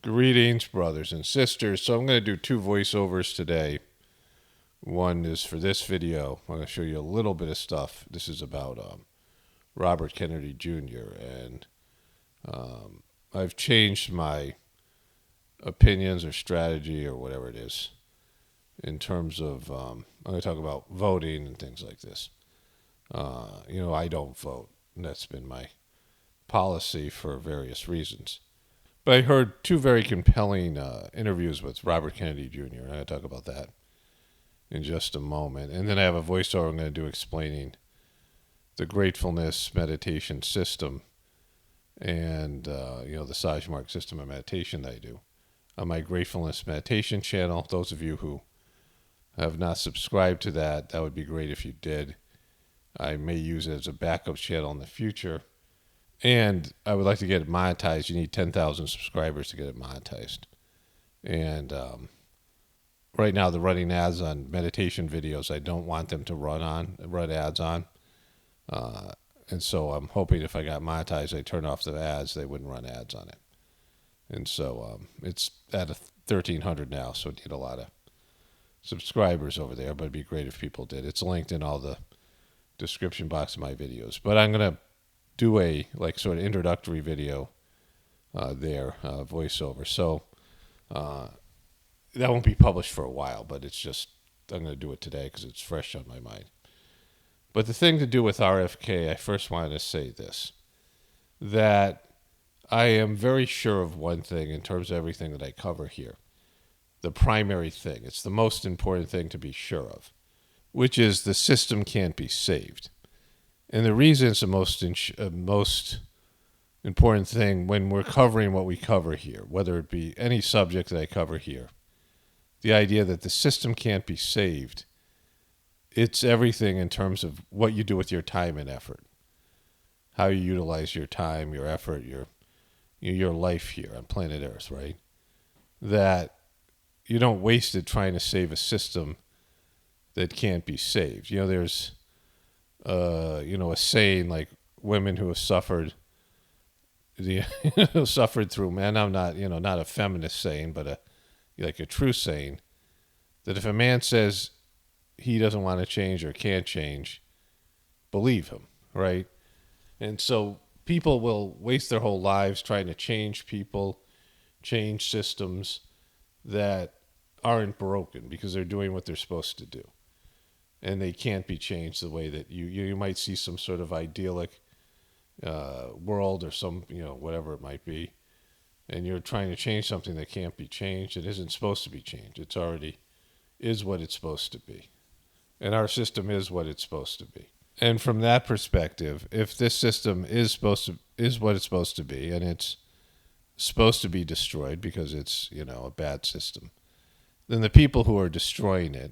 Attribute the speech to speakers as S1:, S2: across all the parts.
S1: Greetings, brothers and sisters. So I'm going to do two voiceovers today. One is for this video. I'm going to show you a little bit of stuff. This is about Robert Kennedy Jr. And I've changed my opinions or strategy or whatever it is in terms of, I'm going to talk about voting and things like this. I don't vote. And that's been my policy for various reasons. But I heard two very compelling interviews with Robert Kennedy Jr., and I'm going to talk about that in just a moment. And then I have a voiceover I'm going to do explaining the Gratefullness meditation system and, the Sagemark system of meditation that I do on my Gratefullness meditation channel. Those of you who have not subscribed to that, that would be great if you did. I may use it as a backup channel in the future. And I would like to get it monetized. You need 10,000 subscribers to get it monetized. And right now they're running ads on meditation videos. I don't want them to run ads on. And so I'm hoping if I got monetized, I turn off the ads, they wouldn't run ads on it. And so it's at 1,300 now, so I need a lot of subscribers over there. But it'd be great if people did. It's linked in all the description box of my videos. But I'm going to do a sort of introductory video voiceover. So that won't be published for a while, but it's just, I'm going to do it today because it's fresh on my mind. But the thing to do with RFK, I first wanted to say this, that I am very sure of one thing in terms of everything that I cover here. The primary thing, it's the most important thing to be sure of, which is the system can't be saved. And the reason it's the most important thing when we're covering what we cover here, whether it be any subject that I cover here, the idea that the system can't be saved, it's everything in terms of what you do with your time and effort, how you utilize your time, your effort, your life here on planet Earth, right? That you don't waste it trying to save a system that can't be saved. There's a saying like women who have suffered suffered through men. I'm not, not a feminist saying, but a true saying that if a man says he doesn't want to change or can't change, believe him, right? And so people will waste their whole lives trying to change people, change systems that aren't broken because they're doing what they're supposed to do. And they can't be changed the way that you might see some sort of idyllic world or some, whatever it might be. And you're trying to change something that can't be changed. It isn't supposed to be changed. It's already is what it's supposed to be. And our system is what it's supposed to be. And from that perspective, if this system is what it's supposed to be, and it's supposed to be destroyed because it's, a bad system, then the people who are destroying it,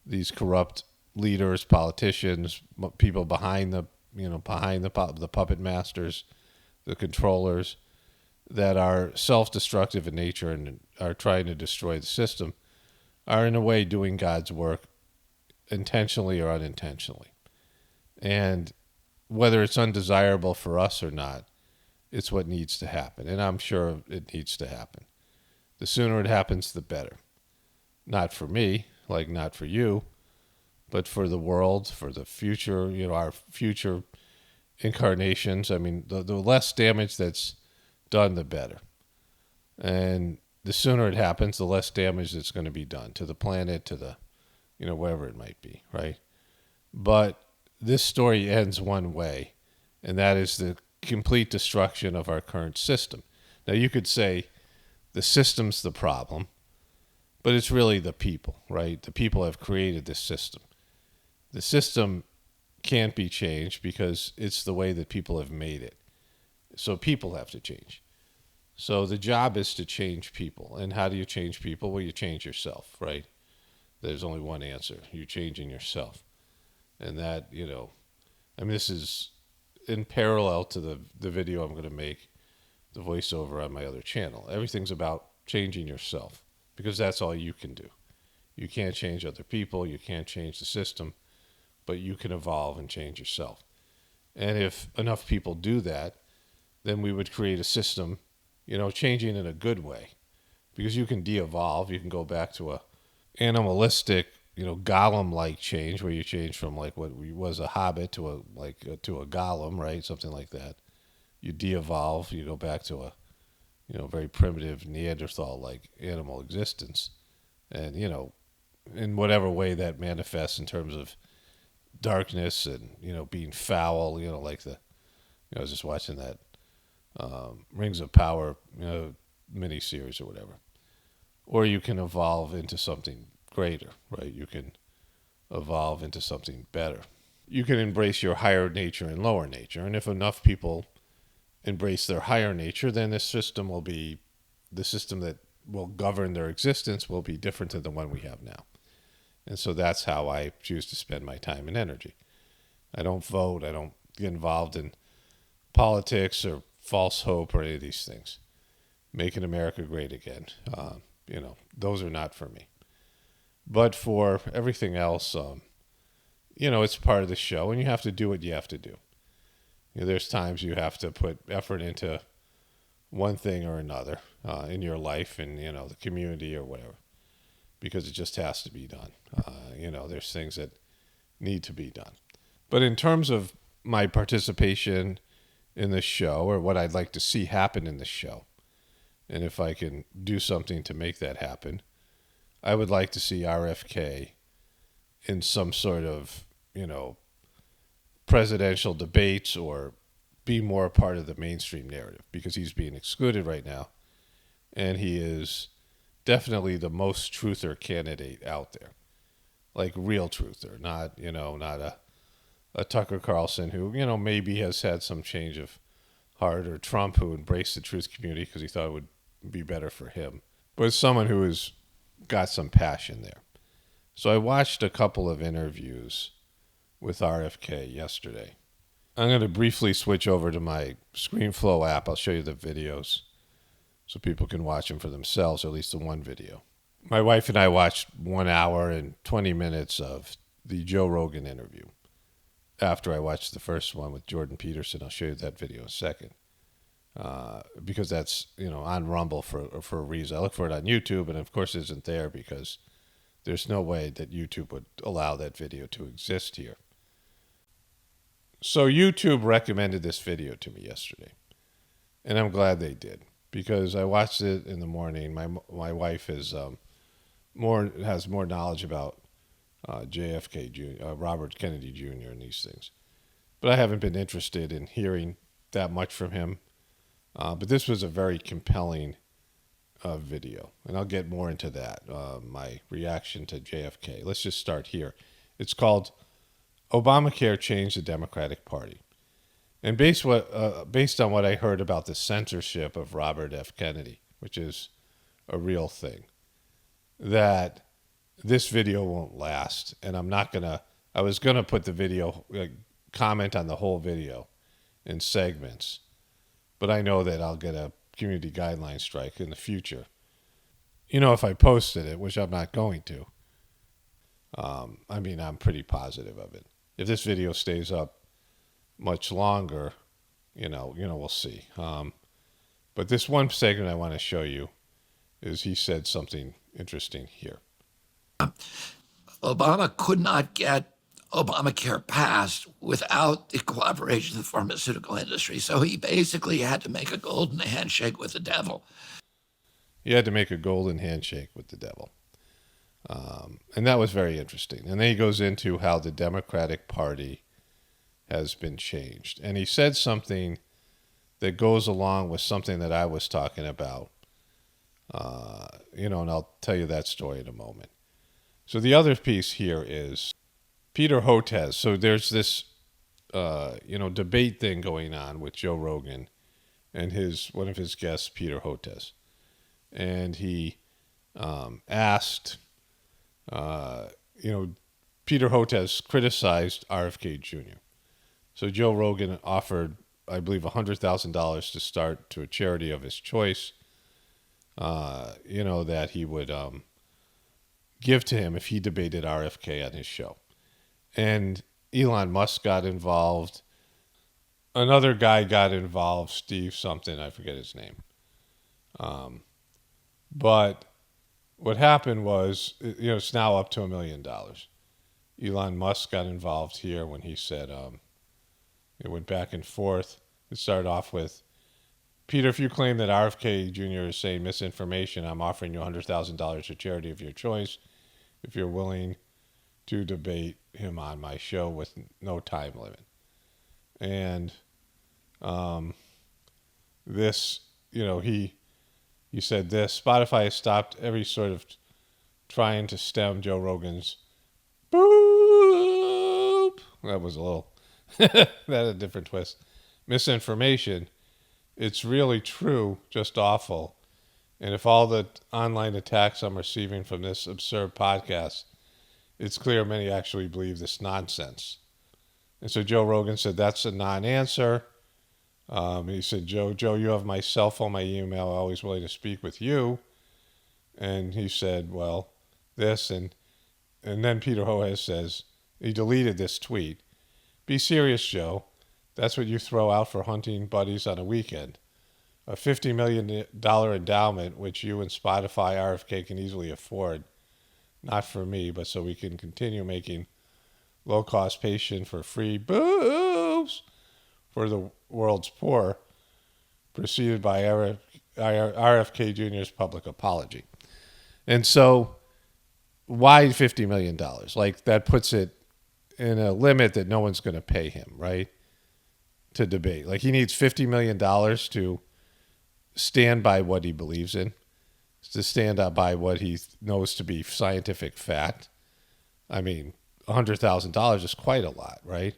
S1: these corrupt leaders, politicians, people behind the puppet masters, the controllers that are self-destructive in nature and are trying to destroy the system, are in a way doing God's work intentionally or unintentionally. And whether it's undesirable for us or not, it's what needs to happen. And I'm sure it needs to happen. The sooner it happens, the better. Not for me, not for you, but for the world, for the future, our future incarnations. I mean, the less damage that's done, the better. And the sooner it happens, the less damage that's going to be done to the planet, to the, wherever it might be, right? But this story ends one way, and that is the complete destruction of our current system. Now, you could say the system's the problem, but it's really the people, right? The people have created this system. The system can't be changed because it's the way that people have made it. So people have to change. So the job is to change people. And how do you change people? Well, you change yourself, right? There's only one answer. You're changing yourself. And that, this is in parallel to the video I'm going to make, the voiceover on my other channel. Everything's about changing yourself because that's all you can do. You can't change other people. You can't change the system, but you can evolve and change yourself. And if enough people do that, then we would create a system, changing in a good way, because you can de-evolve. You can go back to a animalistic, golem-like change, where you change from like what was a hobbit to to a golem, right? Something like that. You de-evolve. You go back to a very primitive Neanderthal-like animal existence, and in whatever way that manifests in terms of darkness and being foul. Like I was just watching that Rings of Power miniseries or whatever. Or you can evolve into something greater, right? You can evolve into something better. You can embrace your higher nature and lower nature, and if enough people embrace their higher nature, then the system that will govern their existence will be different than the one we have now. And so that's how I choose to spend my time and energy. I don't vote. I don't get involved in politics or false hope or any of these things. Making America great again. Those are not for me. But for everything else, it's part of the show, and you have to do what you have to do. There's times you have to put effort into one thing or another in your life and, the community or whatever, because it just has to be done. There's things that need to be done. But in terms of my participation in the show, or what I'd like to see happen in the show, and if I can do something to make that happen, I would like to see RFK in some sort of, presidential debates, or be more a part of the mainstream narrative, because he's being excluded right now. And he is definitely the most truther candidate out there. Like real truther, not a Tucker Carlson who, maybe has had some change of heart, or Trump who embraced the truth community because he thought it would be better for him. But it's someone who has got some passion there. So I watched a couple of interviews with RFK yesterday. I'm going to briefly switch over to my ScreenFlow app. I'll show you the videos so people can watch them for themselves, or at least the one video. My wife and I watched 1 hour and 20 minutes of the Joe Rogan interview after I watched the first one with Jordan Peterson. I'll show you that video in a second. Because that's, on Rumble for a reason. I look for it on YouTube, and of course it isn't there because there's no way that YouTube would allow that video to exist here. So YouTube recommended this video to me yesterday, and I'm glad they did, because I watched it in the morning. My wife has more knowledge about JFK Jr., Robert Kennedy Jr., and these things, but I haven't been interested in hearing that much from him. But this was a very compelling video, and I'll get more into that, my reaction to JFK. Let's just start here. It's called Obamacare Changed the Democratic Party. And based on what I heard about the censorship of Robert F. Kennedy, which is a real thing, that this video won't last. And I was going to put the video, comment on the whole video in segments, but I know that I'll get a community guideline strike in the future. If I posted it, which I'm not going to, I'm pretty positive of it. If this video stays up much longer, we'll see. But this one segment I want to show you is he said something interesting here.
S2: Obama could not get Obamacare passed without the cooperation of the pharmaceutical industry. So he basically had to make a golden handshake with the devil.
S1: He had to make a golden handshake with the devil. And that was very interesting. And then he goes into how the Democratic Party has been changed. And he said something that goes along with something that I was talking about. And I'll tell you that story in a moment. So the other piece here is Peter Hotez. So there's this, debate thing going on with Joe Rogan and one of his guests, Peter Hotez. And he asked, Peter Hotez criticized RFK Jr. So Joe Rogan offered, I believe, $100,000 to start to a charity of his choice, that he would give to him if he debated RFK on his show. And Elon Musk got involved. Another guy got involved, Steve something, I forget his name. But what happened was, it's now up to $1 million. Elon Musk got involved here when he said, it went back and forth. It started off with, Peter, if you claim that RFK Jr. is saying misinformation, I'm offering you $100,000 to charity of your choice if you're willing to debate him on my show with no time limit. And this, he said this, Spotify has stopped every sort of trying to stem Joe Rogan's boop. That was a little, that had a different twist. Misinformation. It's really true, just awful. And if all the online attacks I'm receiving from this absurd podcast, it's clear many actually believe this nonsense. And so Joe Rogan said, that's a non-answer. He said, Joe, you have my cell phone, my email, always willing to speak with you. And he said, well, this. And then Peter Hotez says, he deleted this tweet. Be serious, Joe. That's what you throw out for hunting buddies on a weekend. A $50 million endowment, which you and Spotify RFK can easily afford. Not for me, but so we can continue making low-cost patient for free boobs for the world's poor, preceded by RFK Jr.'s public apology. And so why $50 million? Like, that puts it in a limit that no one's going to pay him, right, to debate. Like, he needs $50 million to stand by what he believes in, to stand up by what he knows to be scientific fact. I mean, $100,000 is quite a lot, right?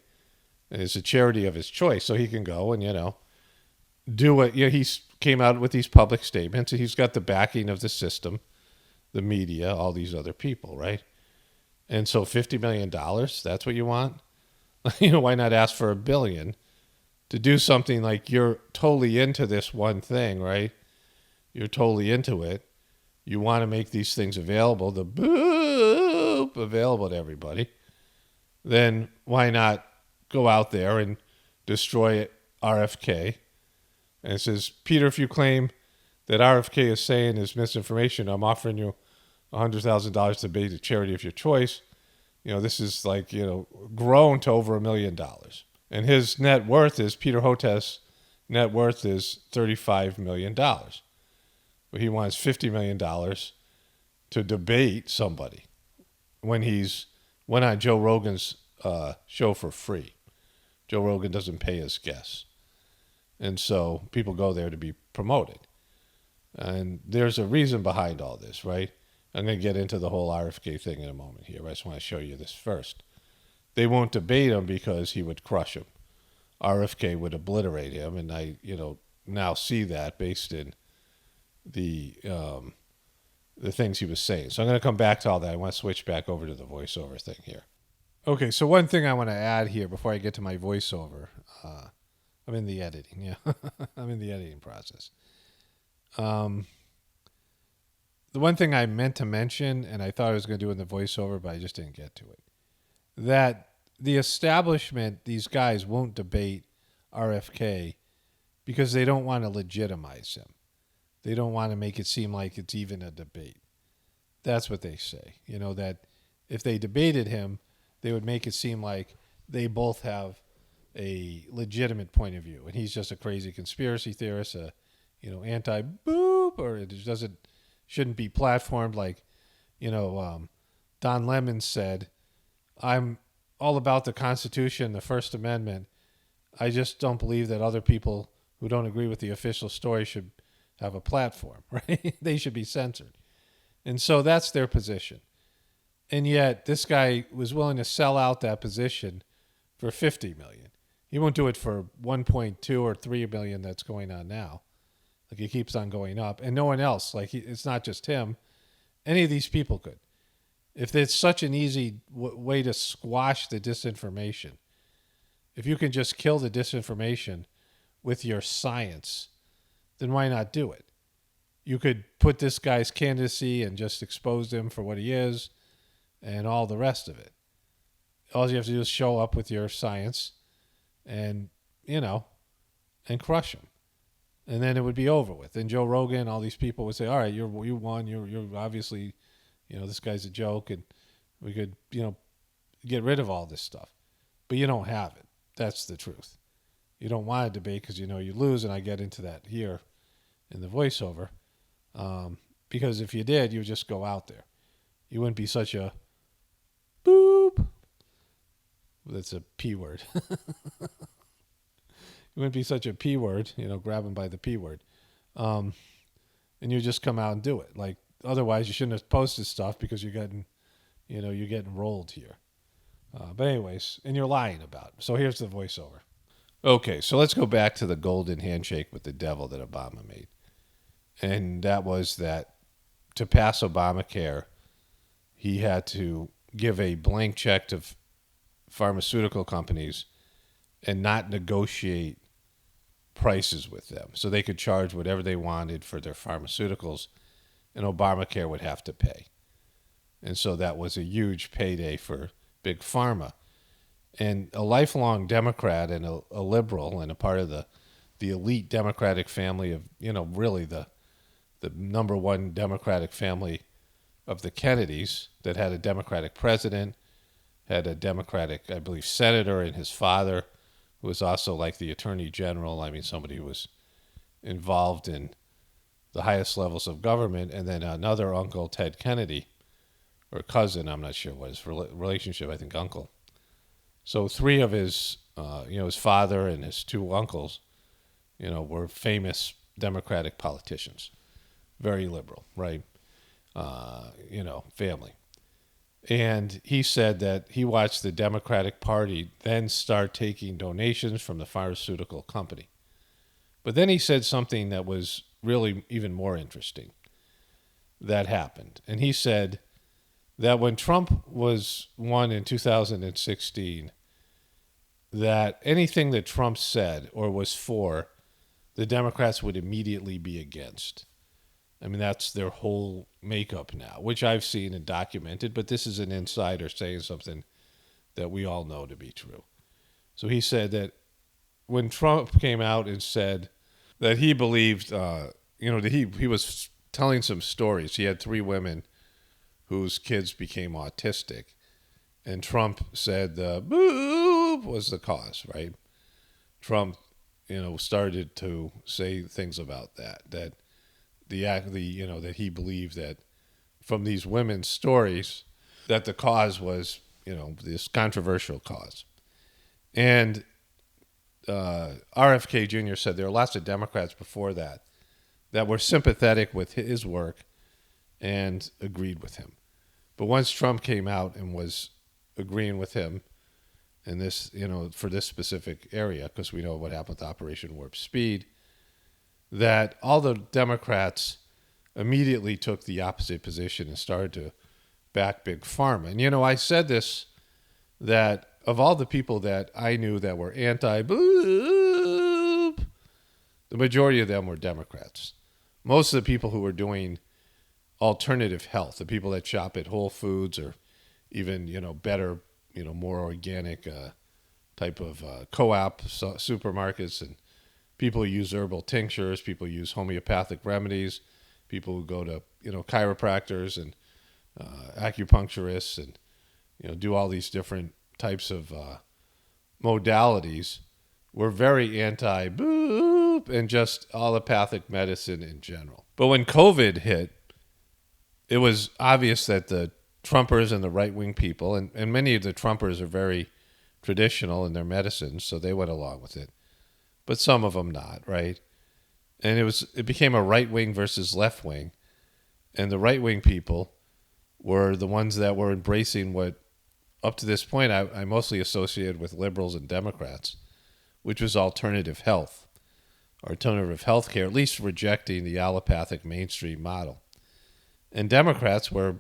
S1: And it's a charity of his choice, so he can go and, do it. He came out with these public statements, and he's got the backing of the system, the media, all these other people, right? And so $50 million, that's what you want? Why not ask for $1 billion to do something like you're totally into this one thing, right? You're totally into it. You want to make these things available, the boop, available to everybody. Then why not go out there and destroy RFK? And it says, Peter, if you claim that RFK is saying is misinformation, I'm offering you $100,000 to be the charity of your choice. This is like, grown to over $1 million. And his net worth is, Peter Hotez' net worth is $35 million. But he wants $50 million to debate somebody when he's went on Joe Rogan's show for free. Joe Rogan doesn't pay his guests. And so people go there to be promoted. And there's a reason behind all this, right? I'm going to get into the whole RFK thing in a moment here. I just want to show you this first. They won't debate him because he would crush him. RFK would obliterate him, and I, now see that based in the things he was saying. So I'm going to come back to all that. I want to switch back over to the voiceover thing here. Okay, so one thing I want to add here before I get to my voiceover, I'm in the editing, yeah. I'm in the editing process. The one thing I meant to mention, and I thought I was going to do in the voiceover, but I just didn't get to it, that the establishment, these guys won't debate RFK because they don't want to legitimize him. They don't want to make it seem like it's even a debate. That's what they say. That if they debated him, they would make it seem like they both have a legitimate point of view. And he's just a crazy conspiracy theorist, anti-boop, or it just shouldn't be platformed like, Don Lemon said, I'm all about the Constitution, the First Amendment. I just don't believe that other people who don't agree with the official story should have a platform, right? They should be censored. And so that's their position. And yet this guy was willing to sell out that position for $50 million. He won't do it for 1.2 or 3 million that's going on now. Like, he keeps on going up. And no one else, it's not just him. Any of these people could. If it's such an easy way to squash the disinformation, if you can just kill the disinformation with your science, then why not do it? You could put this guy's candidacy and just expose him for what he is and all the rest of it. All you have to do is show up with your science and, and crush him. and then it would be over with. And Joe Rogan, all these people would say, "All right, you won. You're obviously, this guy's a joke, and we could, get rid of all this stuff." But you don't have it. That's the truth. You don't want to debate because you know you lose, and I get into that here in the voiceover. Because if you did, you would just go out there. You wouldn't be such a boop. That's a P word. You wouldn't be such a P word, grab him by the P word. And you just come out and do it. Like, otherwise you shouldn't have posted stuff because you're getting rolled here. But anyways, and you're lying about it. So here's the voiceover. Okay, so let's go back to the golden handshake with the devil that Obama made. And that was that to pass Obamacare, he had to give a blank check to pharmaceutical companies and not negotiate prices with them. So they could charge whatever they wanted for their pharmaceuticals, and Obamacare would have to pay. And so that was a huge payday for Big Pharma. And a lifelong Democrat and a liberal and a part of the elite Democratic family of, really the number one Democratic family of the Kennedys that had a Democratic president, had a Democratic, I believe, senator, and his father, who was also like the attorney general. I mean, somebody who was involved in the highest levels of government. And then another uncle, Ted Kennedy, or cousin, I'm not sure what his relationship, I think uncle. So three of his, his father and his two uncles, were famous Democratic politicians. Very liberal, right? Family. And he said that he watched the Democratic Party then start taking donations from the pharmaceutical company. But then he said something that was really even more interesting that happened. And he said that when Trump was won in 2016, that anything that Trump said or was for, the Democrats would immediately be against. I mean, that's their whole makeup now, which I've seen and documented, but this is an insider saying something that we all know to be true. So he said that when Trump came out and said that he believed, that he was telling some stories. He had three women whose kids became autistic, and Trump said the boob was the cause, right? Trump, started to say things about that that he believed that from these women's stories that the cause was, this controversial cause. And RFK Jr. said there were lots of Democrats before that were sympathetic with his work and agreed with him. But once Trump came out and was agreeing with him in this, for this specific area, because we know what happened with Operation Warp Speed, that all the Democrats immediately took the opposite position and started to back Big Pharma. And, I said this, that of all the people that I knew that were anti-boop, the majority of them were Democrats. Most of the people who were doing alternative health, the people that shop at Whole Foods or even, better, more organic type of co-op supermarkets, and people who use herbal tinctures, people who use homeopathic remedies, people who go to, chiropractors and acupuncturists and, do all these different types of modalities, were very anti-boop and just allopathic medicine in general. But when COVID hit, it was obvious that the Trumpers and the right-wing people, and many of the Trumpers are very traditional in their medicines, so they went along with it. But some of them not, right? And it became a right wing versus left wing, and the right wing people were the ones that were embracing what, up to this point, I mostly associated with liberals and Democrats, which was alternative health, alternative health care, at least rejecting the allopathic mainstream model. And Democrats were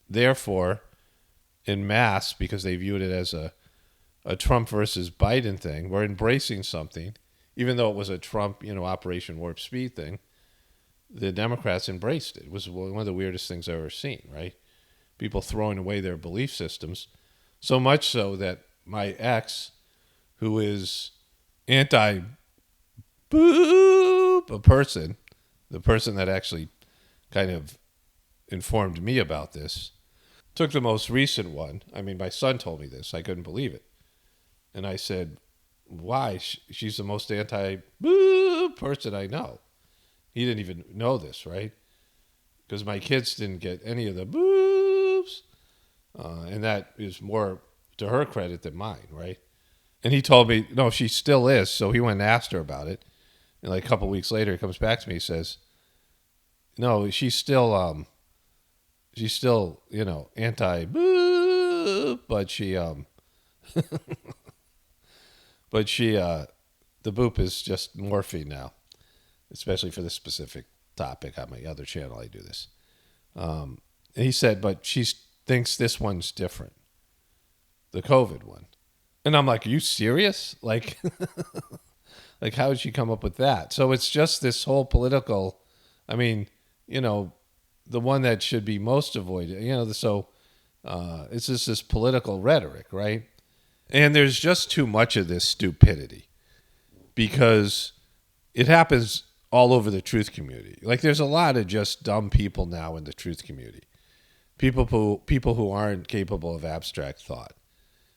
S1: therefore en masse, because they viewed it as a Trump versus Biden thing, were embracing something. Even though it was a Trump, Operation Warp Speed thing, the Democrats embraced it. It was one of the weirdest things I've ever seen, right? People throwing away their belief systems. So much so that my ex, who is anti-boop, a person, the person that actually kind of informed me about this, took the most recent one. I mean, my son told me this. I couldn't believe it. And I said, why? She's the most anti-boo person I know. He didn't even know this, right? Because my kids didn't get any of the boobs. And that is more to her credit than mine, right? And he told me, no, she still is. So he went and asked her about it. And like a couple of weeks later, he comes back to me. He says, no, she's still, anti-boo, but the boop is just morphine now, especially for this specific topic. On my other channel, I do this. And he said, but she thinks this one's different, the COVID one. And I'm like, are you serious? Like, like how did she come up with that? So it's just this whole political, I mean, the one that should be most avoided, it's just this political rhetoric, right? And there's just too much of this stupidity because it happens all over the truth community. Like there's a lot of just dumb people now in the truth community. People who aren't capable of abstract thought.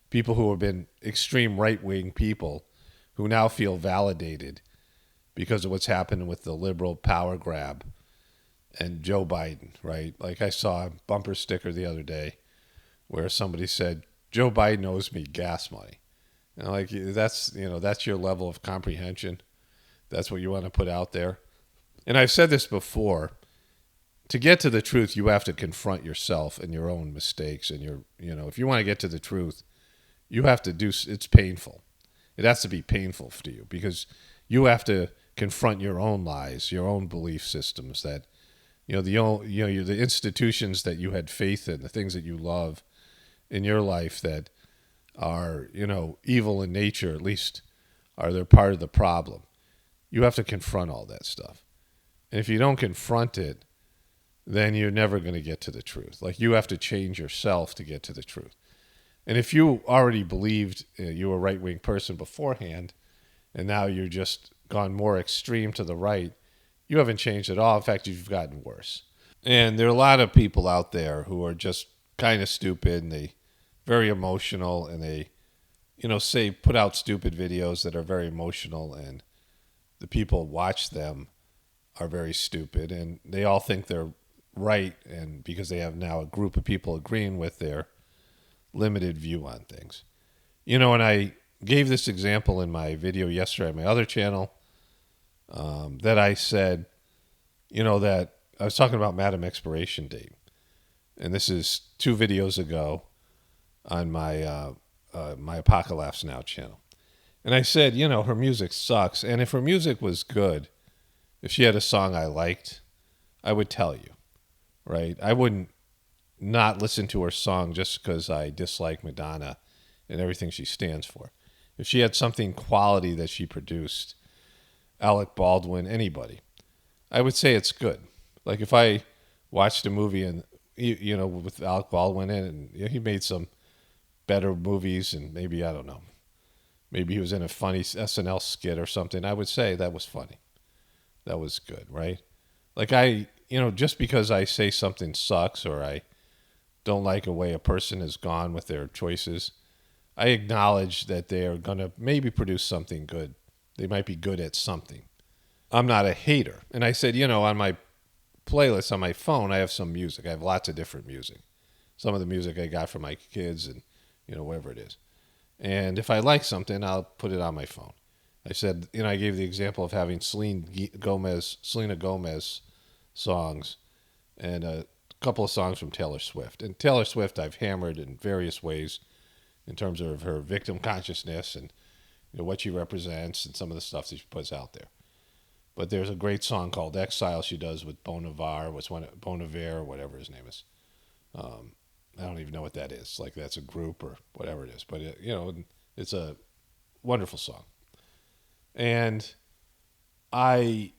S1: People who have been extreme right-wing people who now feel validated because of what's happened with the liberal power grab and Joe Biden, right? Like I saw a bumper sticker the other day where somebody said, Joe Biden owes me gas money. And like that's your level of comprehension. That's what you want to put out there. And I've said this before. To get to the truth, you have to confront yourself and your own mistakes. And if you want to get to the truth, you have to it's painful. It has to be painful to you because you have to confront your own lies, your own belief systems the institutions that you had faith in, the things that you love in your life that are, evil in nature, at least they're part of the problem. You have to confront all that stuff. And if you don't confront it, then you're never going to get to the truth. Like you have to change yourself to get to the truth. And if you already believed you were a right-wing person beforehand, and now you're just gone more extreme to the right, you haven't changed at all. In fact, you've gotten worse. And there are a lot of people out there who are just kind of stupid and they very emotional and they, put out stupid videos that are very emotional and the people watch them are very stupid and they all think they're right and because they have now a group of people agreeing with their limited view on things. And I gave this example in my video yesterday on my other channel that I said, that I was talking about Madam Expiration Date. And this is 2 videos ago on my my Apocalypse Now channel. And I said, her music sucks. And if her music was good, if she had a song I liked, I would tell you, right? I wouldn't not listen to her song just because I dislike Madonna and everything she stands for. If she had something quality that she produced, Alec Baldwin, anybody, I would say it's good. Like if I watched a movie and, with Alec Baldwin in it, and he made some better movies and maybe, I don't know, maybe he was in a funny SNL skit or something, I would say that was funny. That was good, right? Like just because I say something sucks or I don't like a way a person has gone with their choices, I acknowledge that they are going to maybe produce something good. They might be good at something. I'm not a hater. And I said, on my playlist on my phone, I have some music. I have lots of different music. Some of the music I got from my kids and, whatever it is. And if I like something, I'll put it on my phone. I said, I gave the example of having Selena Gomez songs and a couple of songs from Taylor Swift. And Taylor Swift I've hammered in various ways in terms of her victim consciousness and what she represents and some of the stuff that she puts out there. But there's a great song called Exile she does with Bon Iver, whatever his name is. I don't even know what that is. Like that's a group or whatever it is. But, it's a wonderful song. And I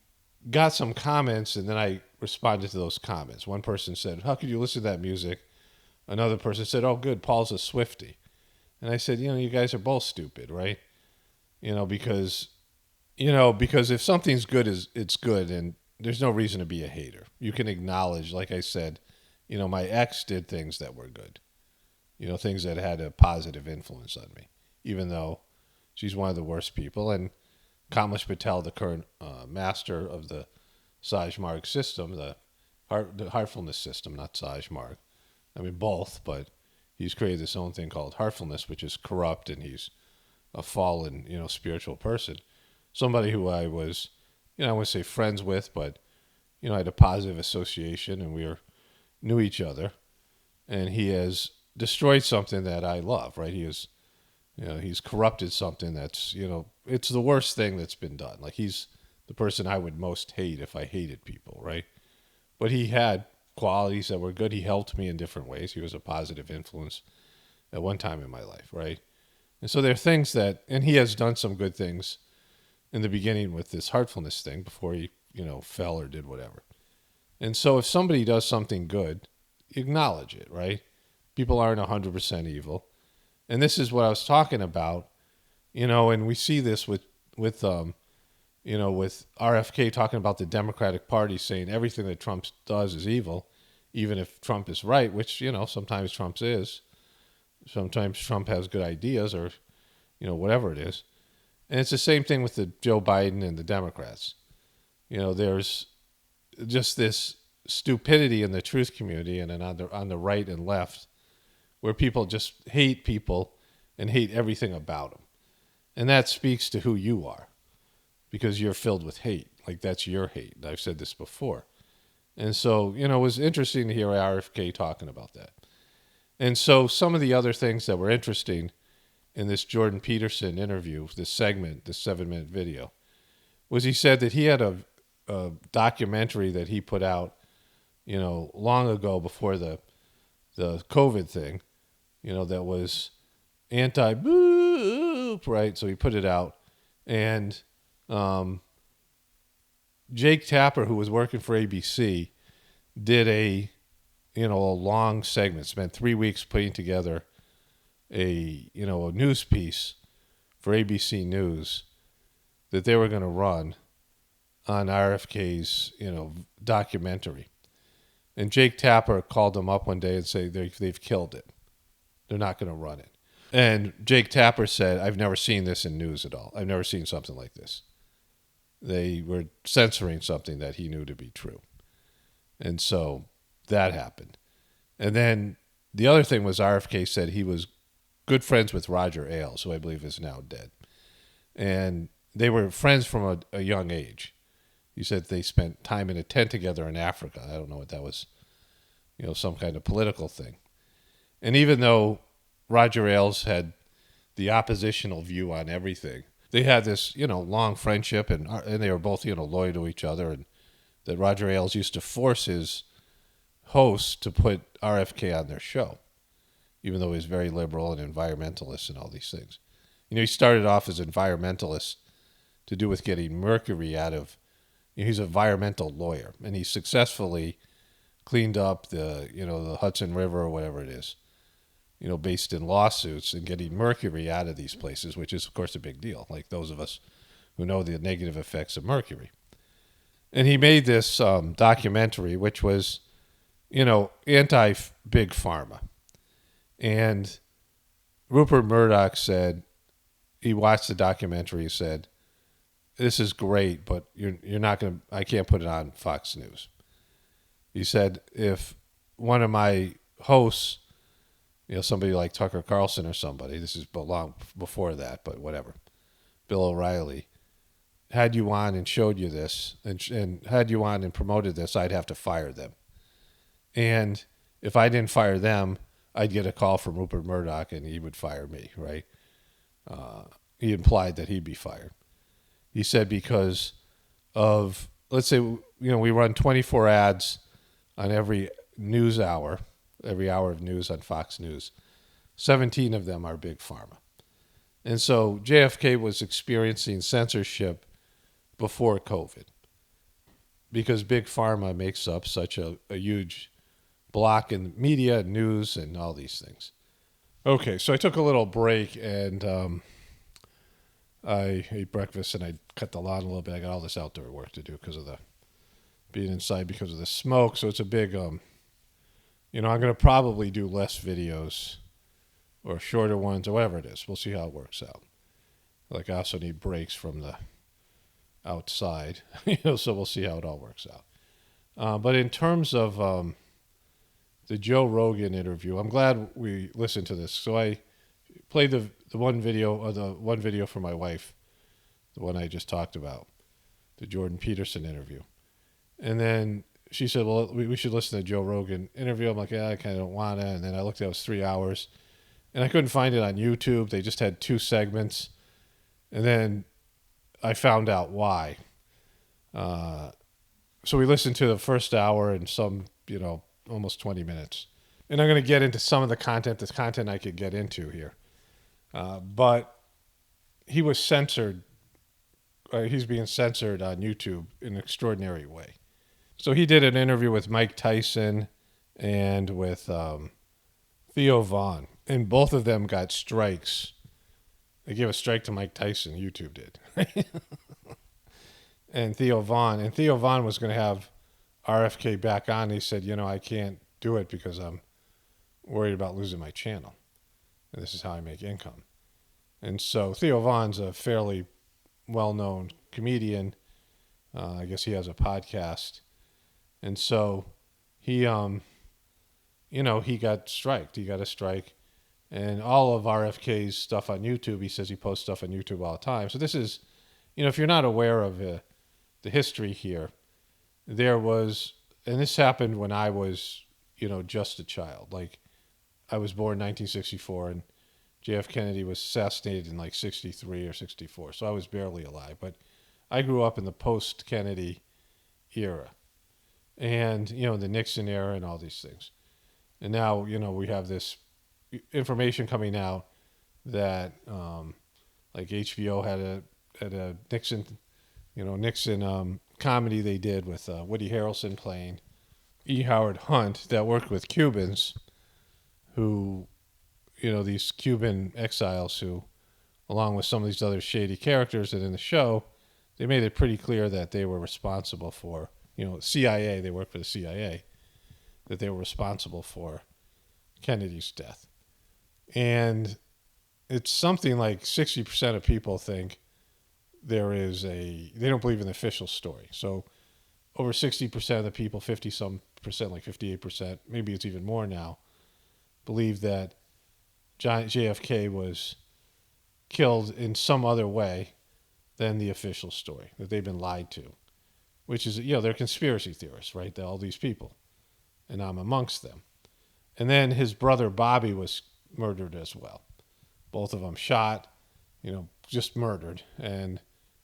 S1: got some comments and then I responded to those comments. One person said, how could you listen to that music? Another person said, oh, good, Paul's a Swiftie. And I said, you guys are both stupid, right? Because Because if something's good, it's good, and there's no reason to be a hater. You can acknowledge, like I said, my ex did things that were good, things that had a positive influence on me, even though she's one of the worst people. And Kamlesh Patel, the current master of the Sajmarg system, the heartfulness system, not Sajmarg. I mean, both, but he's created this own thing called heartfulness, which is corrupt, and he's a fallen, spiritual person. Somebody who I was, I wouldn't say friends with, but, I had a positive association, and knew each other. And he has destroyed something that I love, right? He's corrupted something that's, it's the worst thing that's been done. Like, he's the person I would most hate if I hated people, right? But he had qualities that were good. He helped me in different ways. He was a positive influence at one time in my life, right? And so there are things and he has done some good things in the beginning with this heartfulness thing before he, fell or did whatever. And so if somebody does something good, acknowledge it, right? People aren't 100% evil. And this is what I was talking about, and we see this with RFK talking about the Democratic Party saying everything that Trump does is evil, even if Trump is right, which, sometimes Trump is. Sometimes Trump has good ideas or, whatever it is. And it's the same thing with the Joe Biden and the Democrats. There's just this stupidity in the truth community and then on the right and left where people just hate people and hate everything about them. And that speaks to who you are because you're filled with hate. Like, that's your hate. I've said this before. And so, it was interesting to hear RFK talking about that. And so some of the other things that were interesting in this Jordan Peterson interview, this segment, this 7-minute video, was he said that he had a documentary that he put out, long ago before the COVID thing, that was anti-boop, right? So he put it out. And Jake Tapper, who was working for ABC, did a long segment, spent 3 weeks putting together a news piece for ABC News that they were going to run on RFK's, documentary. And Jake Tapper called them up one day and said they've killed it. They're not going to run it. And Jake Tapper said, I've never seen this in news at all. I've never seen something like this. They were censoring something that he knew to be true. And so that happened. And then the other thing was RFK said he was good friends with Roger Ailes, who I believe is now dead. And they were friends from a young age. He said they spent time in a tent together in Africa. I don't know what that was, some kind of political thing. And even though Roger Ailes had the oppositional view on everything, they had this, long friendship, and they were both, loyal to each other. And that Roger Ailes used to force his hosts to put RFK on their show, even though he was very liberal and environmentalist and all these things. He started off as environmentalist to do with getting mercury out of, he's an environmental lawyer, and he successfully cleaned up the Hudson River or whatever it is, based in lawsuits and getting mercury out of these places, which is, of course, a big deal, like those of us who know the negative effects of mercury. And he made this documentary, which was, anti-big pharma. And Rupert Murdoch said, he watched the documentary, he said, this is great, but you're not going to, I can't put it on Fox News. He said, if one of my hosts, somebody like Tucker Carlson or somebody, this is long before that, but whatever, Bill O'Reilly, had you on and showed you this, and had you on and promoted this, I'd have to fire them. And if I didn't fire them, I'd get a call from Rupert Murdoch and he would fire me, right? He implied that he'd be fired. He said because of, let's say, we run 24 ads on every news hour, every hour of news on Fox News. 17 of them are big pharma. And so JFK was experiencing censorship before COVID because big pharma makes up such a huge block in media, news, and all these things. Okay, so I took a little break, and I ate breakfast and I cut the lawn a little bit. I got all this outdoor work to do because of the being inside because of the smoke. So it's a big, I'm going to probably do less videos or shorter ones or whatever it is. We'll see how it works out. Like I also need breaks from the outside, so we'll see how it all works out. But in terms of the Joe Rogan interview, I'm glad we listened to this. So I played the one video for my wife, the one I just talked about, the Jordan Peterson interview. And then she said, well, we should listen to Joe Rogan interview. I'm like, yeah, I kind of don't want to. And then I looked, it was 3 hours. And I couldn't find it on YouTube. They just had 2 segments. And then I found out why. So we listened to the first hour and some, almost 20 minutes. And I'm going to get into some of the content I could get into here. But he was censored. He's being censored on YouTube in an extraordinary way. So he did an interview with Mike Tyson and with Theo Vaughn. And both of them got strikes. They gave a strike to Mike Tyson, YouTube did. And Theo Vaughn was going to have RFK back on. He said, I can't do it because I'm worried about losing my channel. And this is how I make income. And so Theo Vaughn's a fairly well-known comedian. I guess he has a podcast. And so he, he got striked. He got a strike. And all of RFK's stuff on YouTube, he says he posts stuff on YouTube all the time. So this is, if you're not aware of the history here, there was, and this happened when I was, just a child. Like, I was born in 1964, and JF Kennedy was assassinated in like 63 or 64. So I was barely alive. But I grew up in the post-Kennedy era. And, the Nixon era and all these things. And now, we have this information coming out that like HBO had a Nixon comedy they did with Woody Harrelson playing E. Howard Hunt that worked with Cubans who, these Cuban exiles who, along with some of these other shady characters that in the show, they made it pretty clear that they were responsible for, CIA, they worked for the CIA, that they were responsible for Kennedy's death. And it's something like 60% of people think they don't believe in the official story. So over 60% of the people, 50-some percent, like 58%, maybe it's even more now, believe that JFK was killed in some other way than the official story, that they've been lied to, which is, they're conspiracy theorists, right? All these people, and I'm amongst them. And then his brother Bobby was murdered as well. Both of them shot, just murdered. And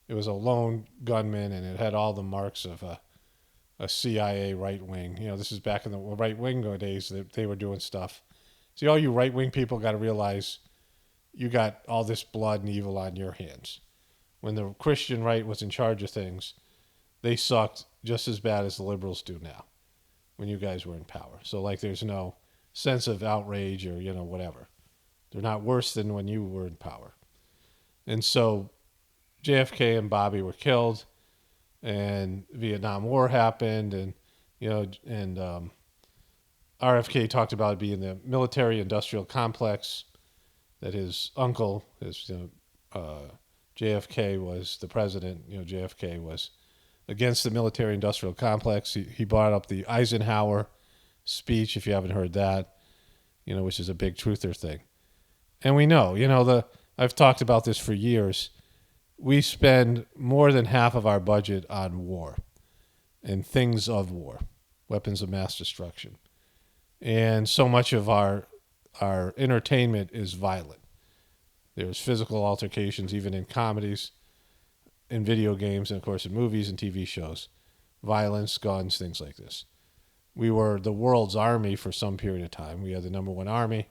S1: it was a lone gunman, and it had all the marks of a CIA right wing. This is back in the right wing days that they were doing stuff. See, all you right wing people got to realize you got all this blood and evil on your hands. When the Christian right was in charge of things, they sucked just as bad as the liberals do now when you guys were in power. So, like, there's no sense of outrage or, whatever. They're not worse than when you were in power. And so JFK and Bobby were killed, and Vietnam War happened, and, RFK talked about it being the military-industrial complex, that his uncle, JFK was the president. JFK was against the military-industrial complex. He brought up the Eisenhower speech, if you haven't heard that, which is a big truther thing. And we know, I've talked about this for years. We spend more than half of our budget on war and things of war, weapons of mass destruction. And so much of our entertainment is violent. There's physical altercations, even in comedies, in video games, and of course in movies and TV shows. Violence, guns, things like this. We were the world's army for some period of time. We had the number one army,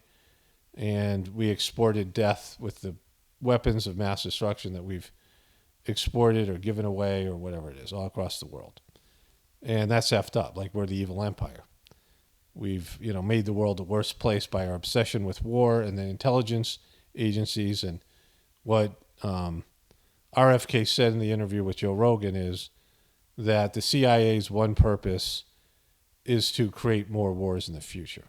S1: and we exported death with the weapons of mass destruction that we've exported or given away or whatever it is all across the world. And that's effed up. Like, we're the evil empire. We've, made the world a worse place by our obsession with war and the intelligence agencies and what RFK said in the interview with Joe Rogan is that the CIA's one purpose is to create more wars in the future,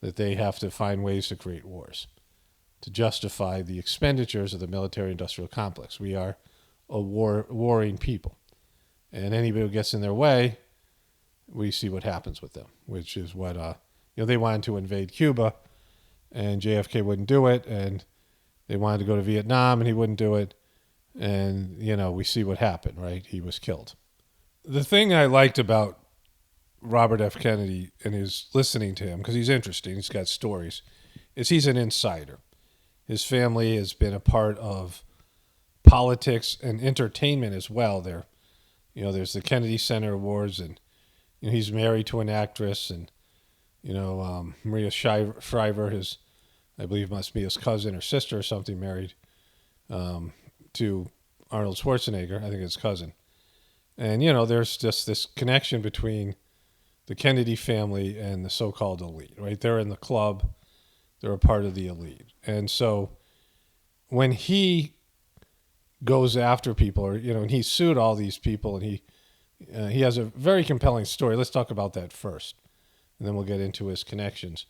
S1: that they have to find ways to create wars to justify the expenditures of the military-industrial complex. We are a warring people, and anybody who gets in their way, we see what happens with them, which is what they wanted to invade Cuba, and JFK wouldn't do it, and they wanted to go to Vietnam, and he wouldn't do it, and we see what happened, right? He was killed. The thing I liked about Robert F. Kennedy and his listening to him, because he's interesting, he's got stories, is he's an insider. His family has been a part of politics and entertainment as well. There's the Kennedy Center Awards, and he's married to an actress, and Maria Shriver, I believe must be his cousin or sister or something, married to Arnold Schwarzenegger. I think it's cousin. And there's just this connection between the Kennedy family and the so-called elite, right? They're in the club. They're a part of the elite. And so when he goes after people, and he sued all these people, and he has a very compelling story. Let's talk about that first, and then we'll get into his connections.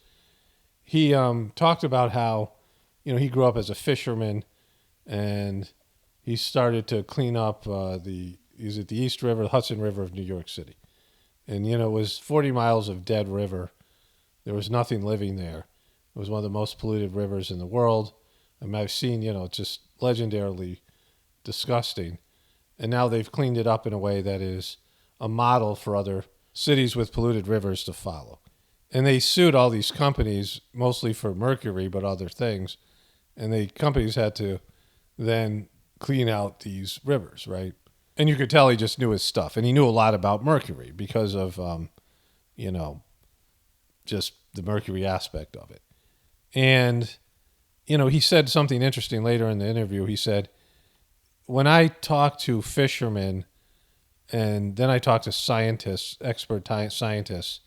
S1: He talked about how, he grew up as a fisherman, and he started to clean up he's at the East River, the Hudson River of New York City. And, it was 40 miles of dead river. There was nothing living there. It was one of the most polluted rivers in the world. I've seen, just legendarily disgusting. And now they've cleaned it up in a way that is a model for other cities with polluted rivers to follow. And they sued all these companies, mostly for mercury, but other things. And the companies had to then clean out these rivers, right? And you could tell he just knew his stuff. And he knew a lot about mercury because of, just the mercury aspect of it. And, he said something interesting later in the interview. He said, when I talk to fishermen and then I talk to scientists, expert scientists,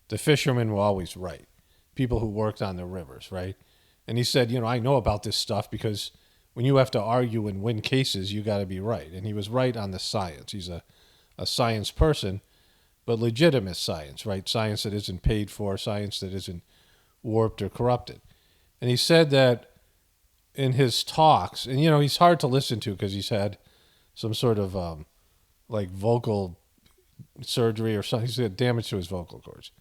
S1: the fishermen were always right. People who worked on the rivers, right? And he said, I know about this stuff because when you have to argue and win cases, you got to be right. And he was right on the science. He's a science person, but legitimate science, right? Science that isn't paid for, science that isn't warped or corrupted. And he said that in his talks, and he's hard to listen to because he's had some sort of vocal surgery or something. He's got damage to his vocal cords.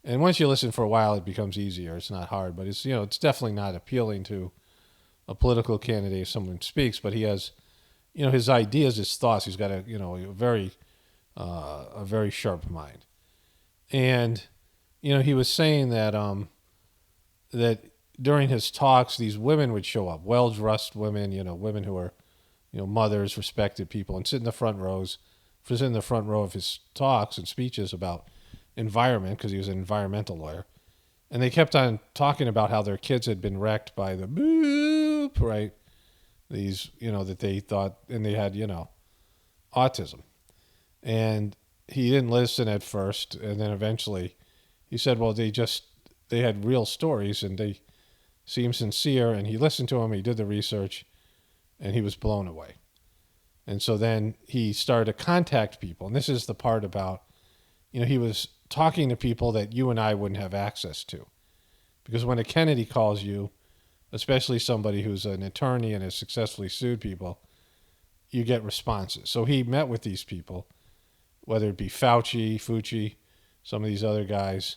S1: And once you listen for a while, it becomes easier. It's not hard, but it's definitely not appealing to a political candidate if someone speaks. But he has, his ideas, his thoughts. He's got a very sharp mind. And he was saying that that during his talks, these women would show up, well-dressed women, women who are, mothers, respected people, and sit in the front row of his talks and speeches about environment, because he was an environmental lawyer. And they kept on talking about how their kids had been wrecked by the boop, right? These, that they thought, and they had, autism. And he didn't listen at first, and then eventually he said, well, they had real stories, and they seemed sincere, and he listened to them, he did the research, and he was blown away. And so then he started to contact people, and this is the part about, he was talking to people that you and I wouldn't have access to. Because when a Kennedy calls you, especially somebody who's an attorney and has successfully sued people, you get responses. So he met with these people, whether it be Fauci, some of these other guys,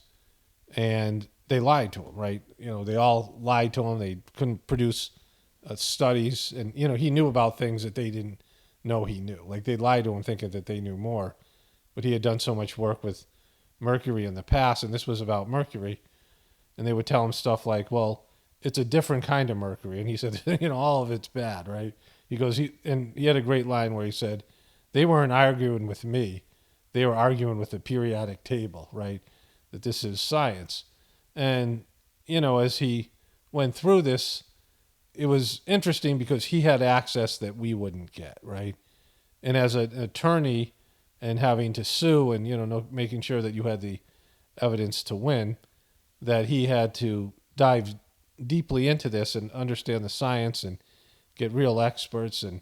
S1: and they lied to him, right? They all lied to him. They couldn't produce studies, and, he knew about things that they didn't know he knew. Like, they lied to him thinking that they knew more, but he had done so much work with mercury in the past, and this was about mercury, and they would tell him stuff like, well, it's a different kind of mercury, and he said, all of it's bad, right? He goes, he had a great line where he said, they weren't arguing with me, they were arguing with the periodic table, right? That this is science. And, as he went through this, it was interesting because he had access that we wouldn't get, right? And as an attorney and having to sue and, making sure that you had the evidence to win, that he had to dive deeply into this and understand the science and get real experts and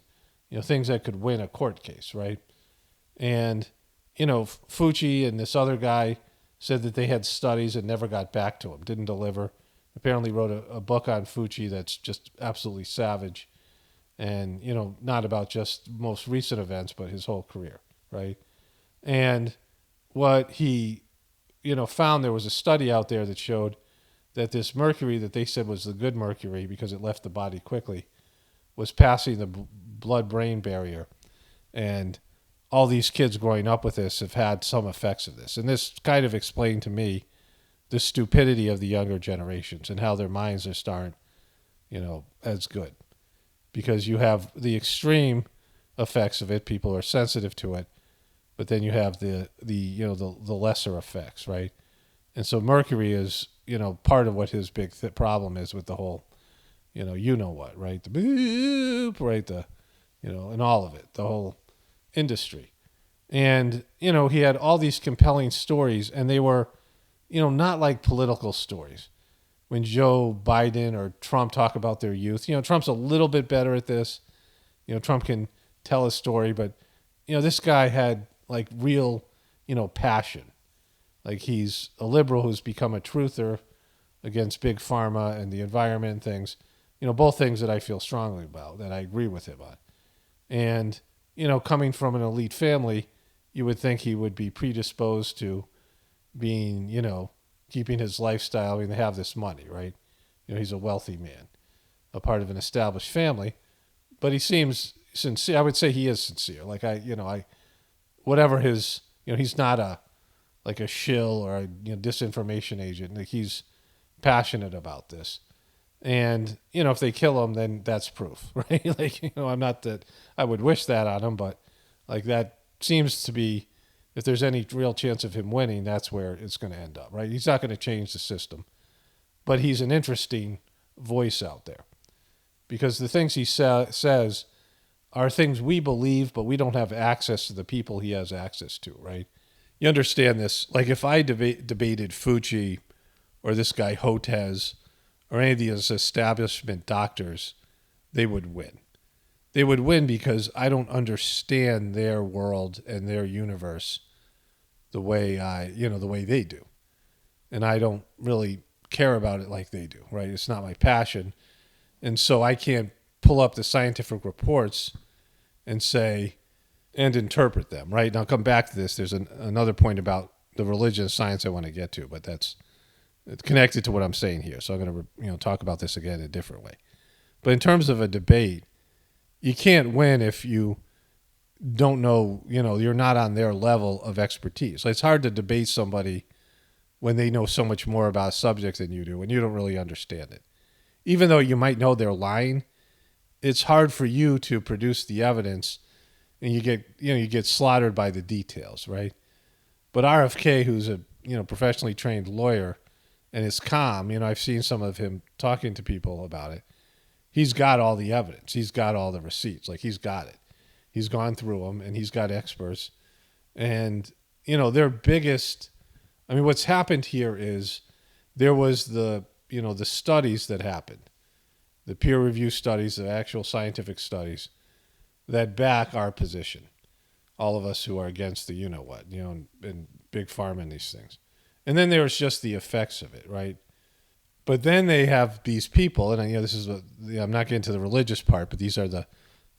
S1: things that could win a court case, right? And, Fucci and this other guy said that they had studies and never got back to him, didn't deliver. Apparently wrote a book on Fucci that's just absolutely savage and, not about just most recent events, but his whole career, right? And what he, found, there was a study out there that showed that this mercury that they said was the good mercury because it left the body quickly was passing the blood-brain barrier. And all these kids growing up with this have had some effects of this. And this kind of explained to me the stupidity of the younger generations and how their minds are starting, as good. Because you have the extreme effects of it, people are sensitive to it, but then you have the lesser effects, right? And so mercury is, part of what his big problem is with the whole, what, right? The boop, right? And all of it, the whole industry. And, he had all these compelling stories, and they were, not like political stories. When Joe Biden or Trump talk about their youth, Trump's a little bit better at this. Trump can tell a story, but, this guy had like real, passion. Like he's a liberal who's become a truther against big pharma and the environment and things, both things that I feel strongly about, that I agree with him on. And, coming from an elite family, you would think he would be predisposed to being, keeping his lifestyle. I mean, they have this money, right? He's a wealthy man, a part of an established family, but he seems sincere. I would say he is sincere. Like whatever his, he's not like a shill or a disinformation agent. Like he's passionate about this. And, if they kill him, then that's proof, right? Like, I'm not that I would wish that on him, but like that seems to be, if there's any real chance of him winning, that's where it's going to end up, right? He's not going to change the system, but he's an interesting voice out there because the things he says are things we believe, but we don't have access to the people he has access to, right? You understand this. Like if I debated Fucci or this guy Hotez or any of these establishment doctors, they would win. They would win because I don't understand their world and their universe the way the way they do. And I don't really care about it like they do, right? It's not my passion. And so I can't pull up the scientific reports and say, and interpret them, right? Now, I'll come back to this. There's another point about the religion and science I want to get to, but that's connected to what I'm saying here. So I'm going to talk about this again in a different way. But in terms of a debate, you can't win if you don't know, you're not on their level of expertise. Like it's hard to debate somebody when they know so much more about a subject than you do and you don't really understand it. Even though you might know they're lying, it's hard for you to produce the evidence and you get slaughtered by the details, right? But RFK, who's a professionally trained lawyer and is calm, I've seen some of him talking to people about it. He's got all the evidence. He's got all the receipts. Like he's got it. He's gone through them and he's got experts. And, their biggest, what's happened here is there was the studies that happened, the peer review studies, the actual scientific studies that back our position. All of us who are against the and big pharma and these things. And then there's just the effects of it, right? But then they have these people, and this is I'm not getting to the religious part, but these are the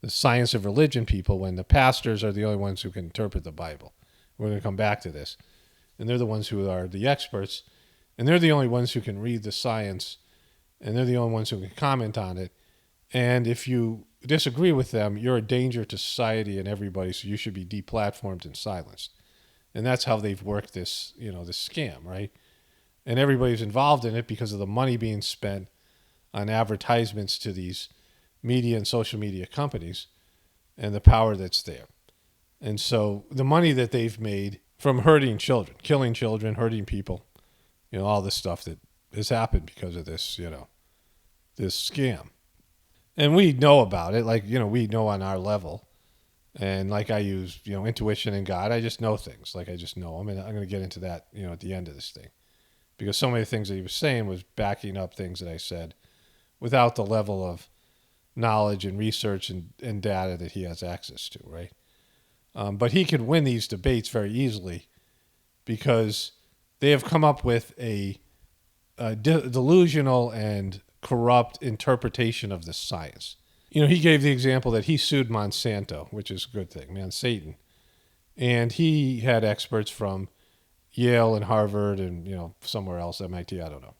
S1: science of religion people when the pastors are the only ones who can interpret the Bible. We're going to come back to this. And they're the ones who are the experts, and they're the only ones who can read the science, and they're the only ones who can comment on it. And if you disagree with them, you're a danger to society and everybody, so you should be deplatformed and silenced. And that's how they've worked this, this scam, right? And everybody's involved in it because of the money being spent on advertisements to these media and social media companies and the power that's there. And so the money that they've made from hurting children, killing children, hurting people, all this stuff that has happened because of this, this scam. And we know about it, like, we know on our level. And like I use, intuition and God, I just know things. Like I just know them. And I'm going to get into that, at the end of this thing. Because so many things that he was saying was backing up things that I said without the level of knowledge and research and data that he has access to, right? But he could win these debates very easily because they have come up with a delusional and corrupt interpretation of the science. He gave the example that he sued Monsanto, which is a good thing, Satan. And he had experts from Yale and Harvard and, somewhere else, MIT, I don't know.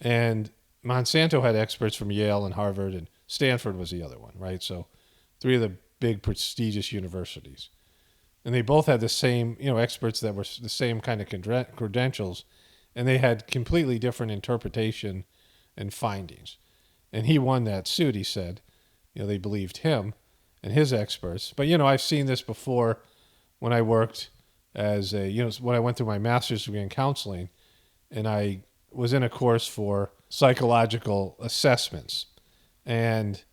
S1: And Monsanto had experts from Yale and Harvard, and Stanford was the other one, right? So 3 of the big prestigious universities. And they both had the same, experts that were the same kind of credentials, and they had completely different interpretation and findings. And he won that suit, he said. They believed him and his experts. But, I've seen this before when I worked as when I went through my master's degree in counseling, and I was in a course for psychological assessments. And,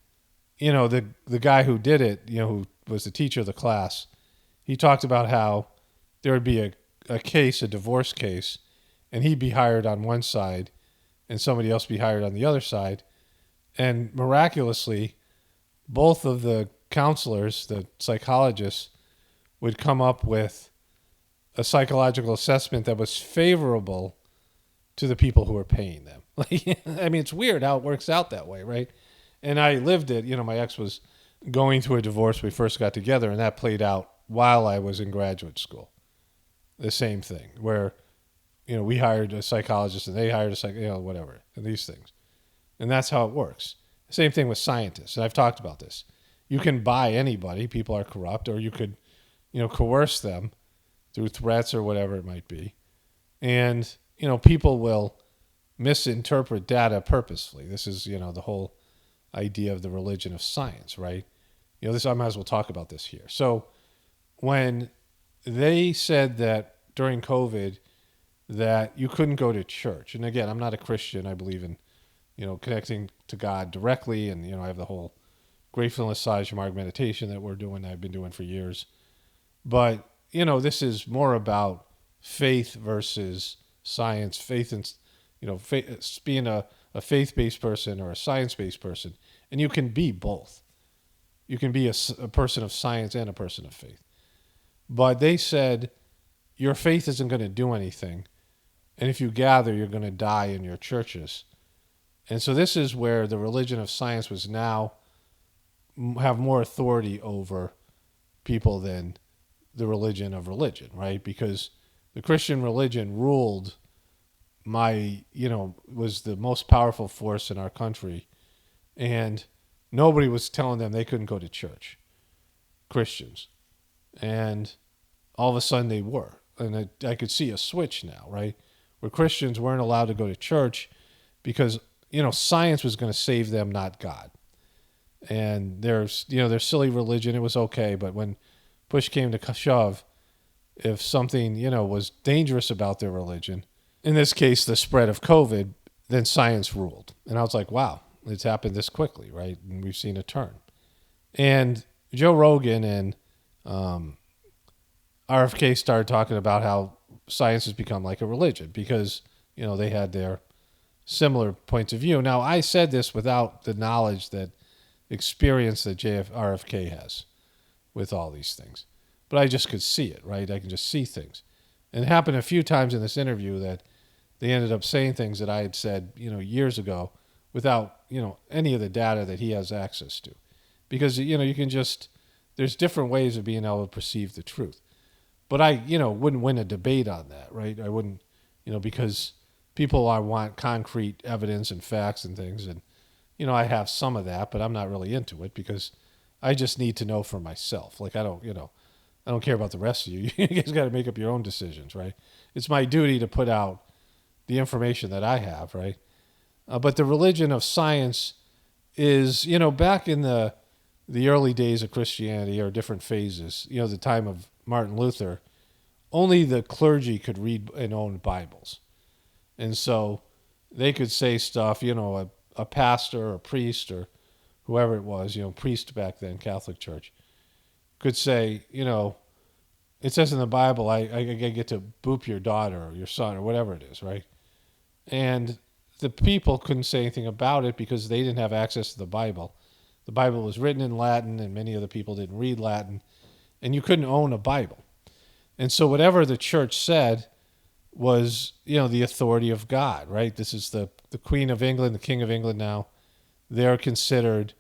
S1: the guy who did it, who was the teacher of the class, he talked about how there would be a case, a divorce case, and he'd be hired on one side and somebody else be hired on the other side. And miraculously, both of the counselors, the psychologists, would come up with a psychological assessment that was favorable to the people who were paying them. It's weird how it works out that way, right? And I lived it. My ex was going through a divorce when we first got together, and that played out while I was in graduate school. The same thing, where, we hired a psychologist and they hired a whatever, and these things. And that's how it works. Same thing with scientists, and I've talked about this. You can buy anybody, people are corrupt, or you could, coerce them through threats or whatever it might be. And, people will misinterpret data purposefully. This is, the whole idea of the religion of science, right? I might as well talk about this here. So when they said that during COVID that you couldn't go to church, and again, I'm not a Christian. I believe in, connecting to God directly, and, I have the whole Gratefullness Sajmark meditation that I've been doing for years. But, this is more about faith versus science, faith and, being a faith-based person or a science-based person. And you can be both. You can be a person of science and a person of faith. But they said your faith isn't going to do anything. And if you gather, you're going to die in your churches. And so this is where the religion of science was now have more authority over people than the religion of religion, right? Because the Christian religion ruled was the most powerful force in our country. And nobody was telling them they couldn't go to church, Christians. And all of a sudden they were. And I could see a switch now, right? Where Christians weren't allowed to go to church because, science was going to save them, not God. And their silly religion, it was okay. But when push came to shove, if something, was dangerous about their religion, in this case, the spread of COVID, then science ruled. And I was like, wow, it's happened this quickly, right? And we've seen a turn. And Joe Rogan and RFK started talking about how science has become like a religion because, they had their similar points of view. Now, I said this without the knowledge experience that RFK has with all these things. But I just could see it, right? I can just see things. And it happened a few times in this interview that they ended up saying things that I had said, years ago without, any of the data that he has access to. Because, you can just, there's different ways of being able to perceive the truth. But I, wouldn't win a debate on that, right? I wouldn't, because people want concrete evidence and facts and things. And, I have some of that, but I'm not really into it because I just need to know for myself. Like, I don't care about the rest of you. You guys got to make up your own decisions, right? It's my duty to put out the information that I have, right? But the religion of science is, back in the early days of Christianity or different phases, the time of Martin Luther, only the clergy could read and own Bibles. And so they could say stuff, a pastor or a priest or whoever it was, priest back then, Catholic Church, could say, it says in the Bible, I get to boop your daughter or your son or whatever it is, right? And the people couldn't say anything about it because they didn't have access to the Bible. The Bible was written in Latin, and many of the people didn't read Latin, and you couldn't own a Bible. And so whatever the church said was, the authority of God, right? This is the Queen of England, the King of England now. They're considered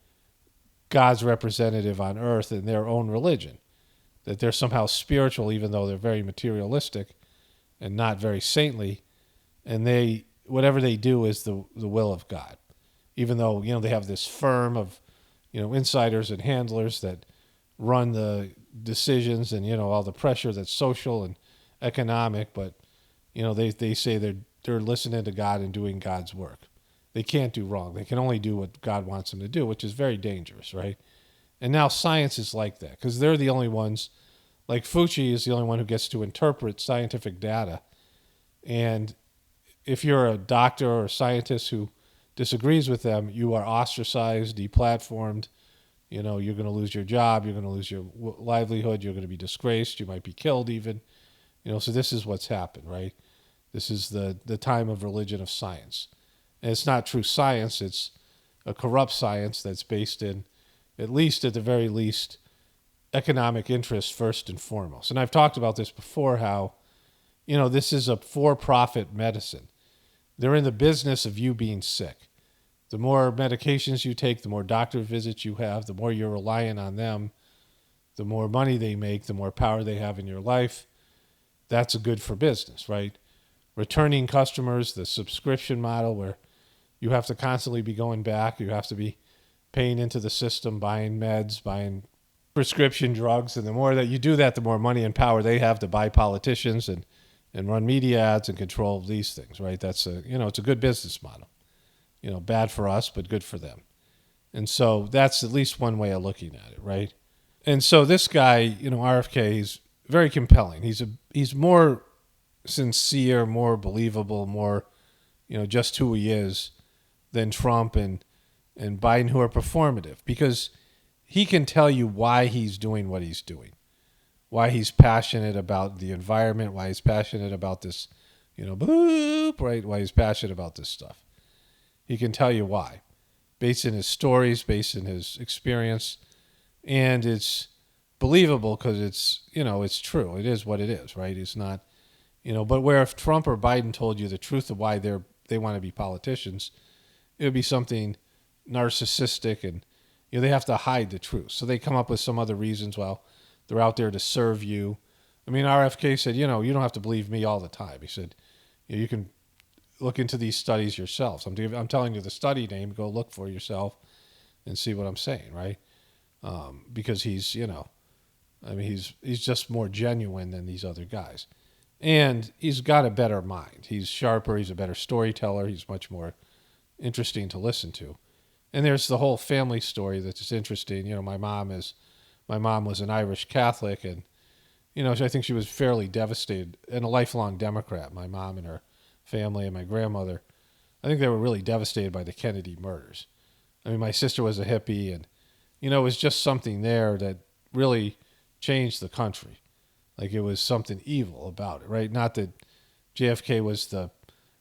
S1: God's representative on earth in their own religion, that they're somehow spiritual, even though they're very materialistic and not very saintly. And whatever they do is the will of God, even though, they have this firm of, insiders and handlers that run the decisions and, all the pressure that's social and economic. But, they say they're listening to God and doing God's work. They can't do wrong. They can only do what God wants them to do, which is very dangerous, right? And now science is like that because they're the only ones, like Fauci is the only one who gets to interpret scientific data. And if you're a doctor or a scientist who disagrees with them, you are ostracized, deplatformed. You're going to lose your job. You're going to lose your livelihood. You're going to be disgraced. You might be killed even. So this is what's happened, right? This is the time of religion of science. And it's not true science. It's a corrupt science that's based in, at the very least, economic interest first and foremost. And I've talked about this before, how, this is a for-profit medicine. They're in the business of you being sick. The more medications you take, the more doctor visits you have, the more you're relying on them, the more money they make, the more power they have in your life. That's good for business, right? Returning customers, the subscription model where you have to constantly be going back. You have to be paying into the system, buying meds, buying prescription drugs. And the more that you do that, the more money and power they have to buy politicians and run media ads and control these things, right? That's it's a good business model. Bad for us, but good for them. And so that's at least one way of looking at it, right? And so this guy, RFK, he's very compelling. He's more sincere, more believable, more, just who he is than Trump and Biden, who are performative, because he can tell you why he's doing what he's doing, why he's passionate about the environment, why he's passionate about this, boop, right? Why he's passionate about this stuff. He can tell you why, based in his stories, based in his experience, and it's believable because it's true. It is what it is, right? It's not, but where if Trump or Biden told you the truth of why they want to be politicians, it would be something narcissistic and, they have to hide the truth. So they come up with some other reasons while they're out there to serve you. I mean, RFK said, you don't have to believe me all the time. He said, you can look into these studies yourselves. I'm telling you the study name, go look for yourself and see what I'm saying, right? Because he's, he's just more genuine than these other guys. And he's got a better mind. He's sharper. He's a better storyteller. He's much more interesting to listen to. And there's the whole family story that's just interesting. My mom was an Irish Catholic, and, I think she was fairly devastated and a lifelong Democrat. My mom and her family and my grandmother, I think they were really devastated by the Kennedy murders. I mean, my sister was a hippie, and, it was just something there that really changed the country. Like, it was something evil about it, right? Not that JFK was the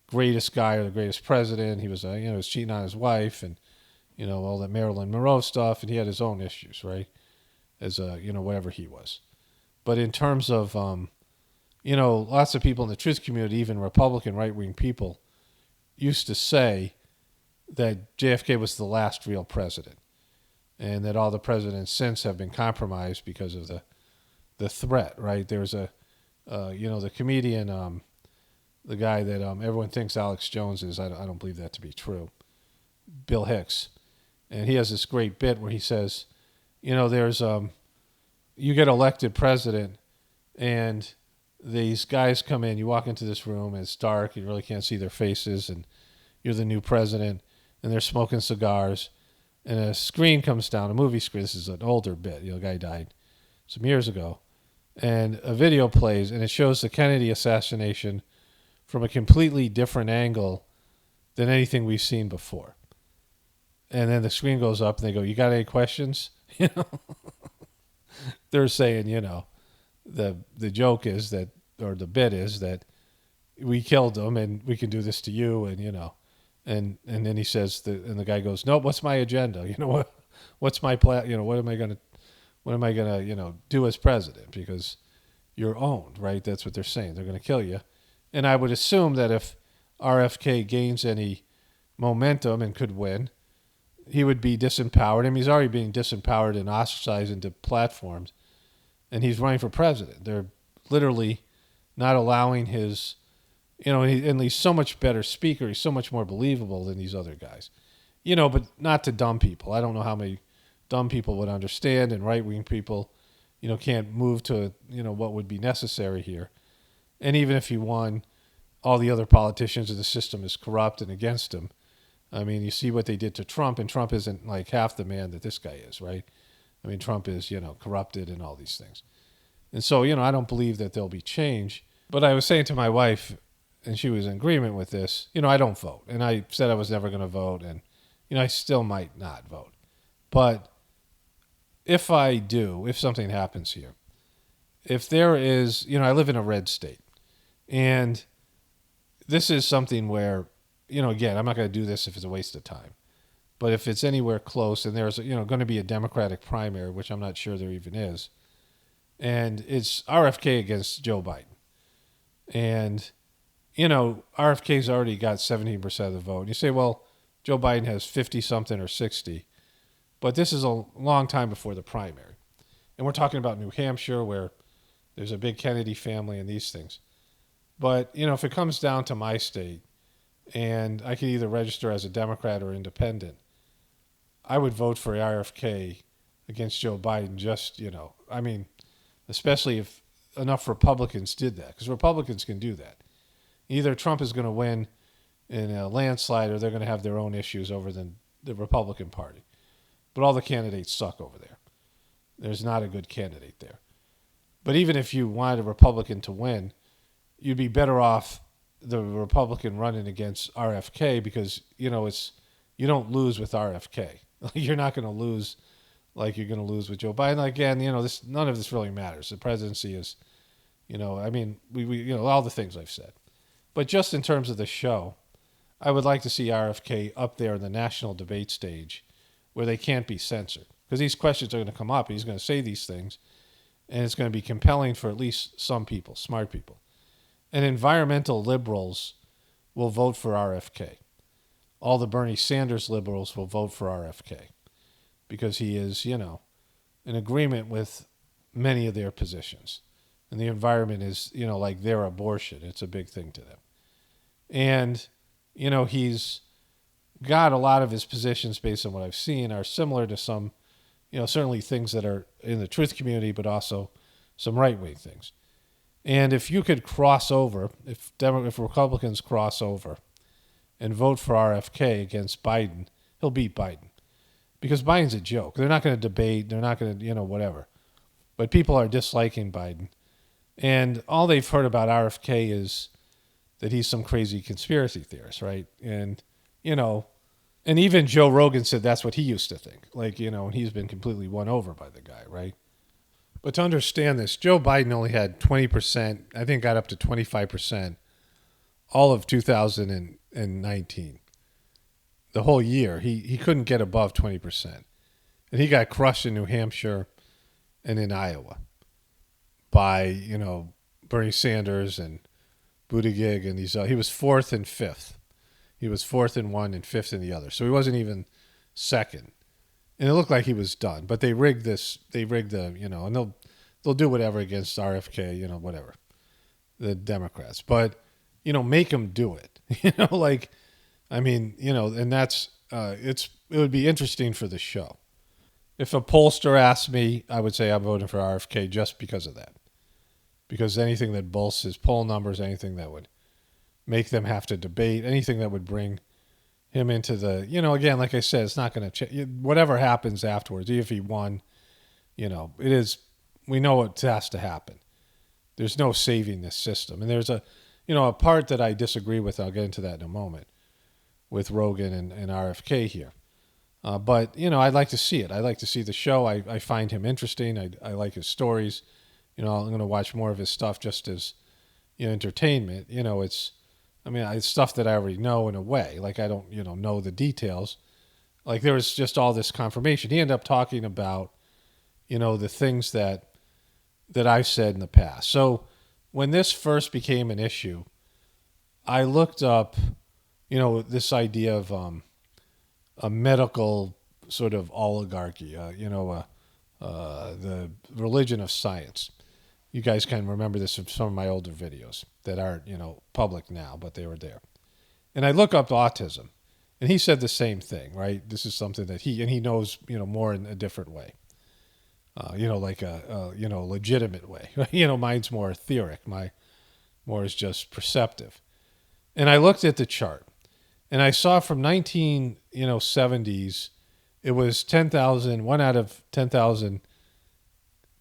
S1: greatest guy or the greatest president. He was, he was cheating on his wife and, all that Marilyn Monroe stuff, and he had his own issues, right? As whatever he was. But in terms of, lots of people in the truth community, even Republican right-wing people, used to say that JFK was the last real president, and that all the presidents since have been compromised because of the threat, right? There's the comedian, the guy that everyone thinks Alex Jones is. I don't believe that to be true. Bill Hicks. And he has this great bit where he says, there's, you get elected president, and these guys come in, you walk into this room, and it's dark, you really can't see their faces, and you're the new president, and they're smoking cigars, and a screen comes down, a movie screen. This is an older bit. A guy died some years ago. And a video plays, and it shows the Kennedy assassination from a completely different angle than anything we've seen before. And then the screen goes up, and they go, "You got any questions?" They're saying, the joke is that, or the bit is that we killed them, and we can do this to you, and and then he says, and the guy goes, "No, what's my agenda? what's my plan? What am I going to, do as president? Because you're owned, right? That's what they're saying. They're going to kill you. And I would assume that if RFK gains any momentum and could win, he would be disempowered. I mean, he's already being disempowered and ostracized into platforms, and he's running for president. They're literally not allowing his, and he's so much better speaker. He's so much more believable than these other guys, but not to dumb people. I don't know how many dumb people would understand, and right-wing people, can't move to, what would be necessary here. And even if he won, all the other politicians of the system is corrupt and against him. I mean, you see what they did to Trump, and Trump isn't like half the man that this guy is, right? I mean, Trump is, corrupted and all these things. And so, I don't believe that there'll be change. But I was saying to my wife, and she was in agreement with this, I don't vote. And I said I was never going to vote, and, I still might not vote. But if I do, if something happens here, if there is, I live in a red state, and this is something where, again, I'm not going to do this if it's a waste of time. But if it's anywhere close and there's, going to be a Democratic primary, which I'm not sure there even is, and it's RFK against Joe Biden. And, RFK's already got 17% of the vote. And you say, well, Joe Biden has 50-something or 60. But this is a long time before the primary. And we're talking about New Hampshire, where there's a big Kennedy family and these things. But, if it comes down to my state, and I can either register as a Democrat or independent, I would vote for RFK against Joe Biden just, especially if enough Republicans did that. Because Republicans can do that. Either Trump is going to win in a landslide or they're going to have their own issues over the Republican Party. But all the candidates suck over there. There's not a good candidate there. But even if you wanted a Republican to win, you'd be better off the Republican running against RFK because, you don't lose with RFK. You're not going to lose like you're going to lose with Joe Biden. Again, none of this really matters. The presidency is, we all the things I've said. But just in terms of the show, I would like to see RFK up there in the national debate stage where they can't be censored. Because these questions are going to come up, and he's going to say these things, and it's going to be compelling for at least some people, smart people. And environmental liberals will vote for RFK. All the Bernie Sanders liberals will vote for RFK because he is, in agreement with many of their positions. And the environment is, like their abortion. It's a big thing to them. And, he's got a lot of his positions based on what I've seen are similar to some, certainly things that are in the truth community, but also some right-wing things. And if you could cross over, if Republicans cross over and vote for RFK against Biden, he'll beat Biden. Because Biden's a joke. They're not going to debate. They're not going to, whatever. But people are disliking Biden. And all they've heard about RFK is that he's some crazy conspiracy theorist, right? And, and even Joe Rogan said that's what he used to think. And he's been completely won over by the guy, right? But to understand this, Joe Biden only had 20%, I think got up to 25% all of 2019. The whole year, he couldn't get above 20%. And he got crushed in New Hampshire and in Iowa by, Bernie Sanders and Buttigieg and these. He was fourth and fifth. He was fourth in one and fifth in the other. So he wasn't even second. And it looked like he was done. But they rigged this. They rigged the, and they'll do whatever against RFK, whatever, the Democrats. But, make them do it. And that's, it would be interesting for the show. If a pollster asked me, I would say I'm voting for RFK just because of that. Because anything that bolsters his poll numbers, anything that would make them have to debate, anything that would bring him into the, again, like I said, it's not going to change. Whatever happens afterwards, even if he won, it is, we know what has to happen. There's no saving this system. And there's a part that I disagree with, I'll get into that in a moment, with Rogan and RFK here. But, I'd like to see it. I'd like to see the show. I find him interesting. I like his stories. I'm going to watch more of his stuff just as, entertainment. It's stuff that I already know in a way. Like I don't, know the details. Like there was just all this confirmation. He ended up talking about, the things that I've said in the past. So when this first became an issue, I looked up, this idea of a medical sort of oligarchy, the religion of science. You guys can remember this from some of my older videos that aren't, public now, but they were there. And I look up autism, and he said the same thing, right? This is something that he knows, more in a different way. Like a legitimate way. Mine's more etheric. My more is just perceptive. And I looked at the chart, and I saw from 1970s, it was 10,000. 1 out of 10,000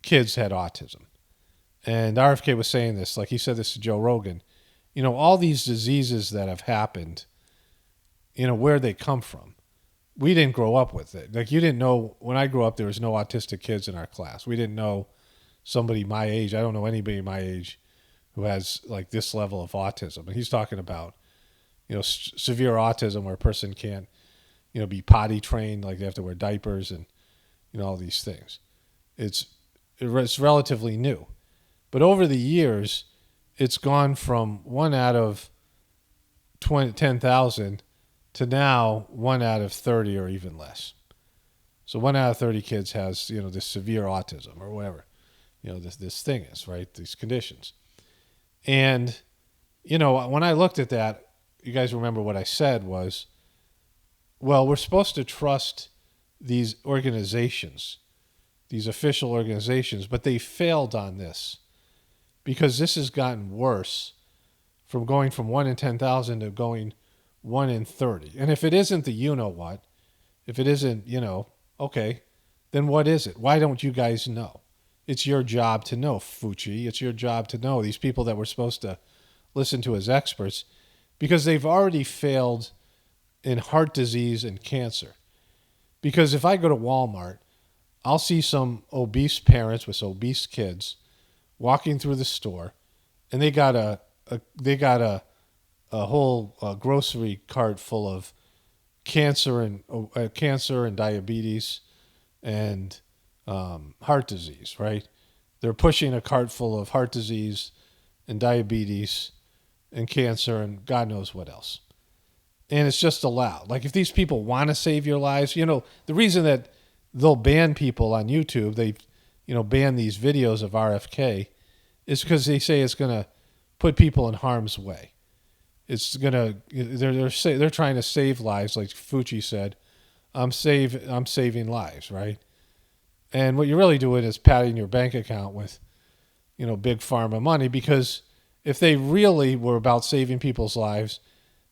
S1: kids had autism. And RFK was saying this, like he said this to Joe Rogan. All these diseases that have happened, where they come from. We didn't grow up with it. Like you didn't know, when I grew up, there was no autistic kids in our class. We didn't know somebody my age. I don't know anybody my age who has like this level of autism. And he's talking about, severe autism where a person can't, be potty trained, like they have to wear diapers and, all these things. It's relatively new. But over the years, it's gone from 1 out of 10,000 to now 1 out of 30 or even less. So 1 out of 30 kids has, this severe autism or whatever, this thing is, right? These conditions. And, when I looked at that, you guys remember what I said was, well, we're supposed to trust these organizations, these official organizations, but they failed on this because this has gotten worse from going from 1 in 10,000 to going 1 in 30. And if it isn't the you-know-what, if it isn't, okay, then what is it? Why don't you guys know? It's your job to know, Fucci. It's your job to know these people that we're supposed to listen to as experts because they've already failed in heart disease and cancer. Because if I go to Walmart, I'll see some obese parents with obese kids walking through the store, and they got a whole grocery cart full of cancer and diabetes and heart disease, right? They're pushing a cart full of heart disease and diabetes and cancer and God knows what else. And it's just allowed. Like if these people want to save your lives, the reason that they'll ban people on YouTube, they ban these videos of RFK, is because they say it's going to put people in harm's way. It's gonna. They're trying to save lives, like Fucci said. I'm saving lives, right? And what you're really doing is padding your bank account with, big pharma money. Because if they really were about saving people's lives,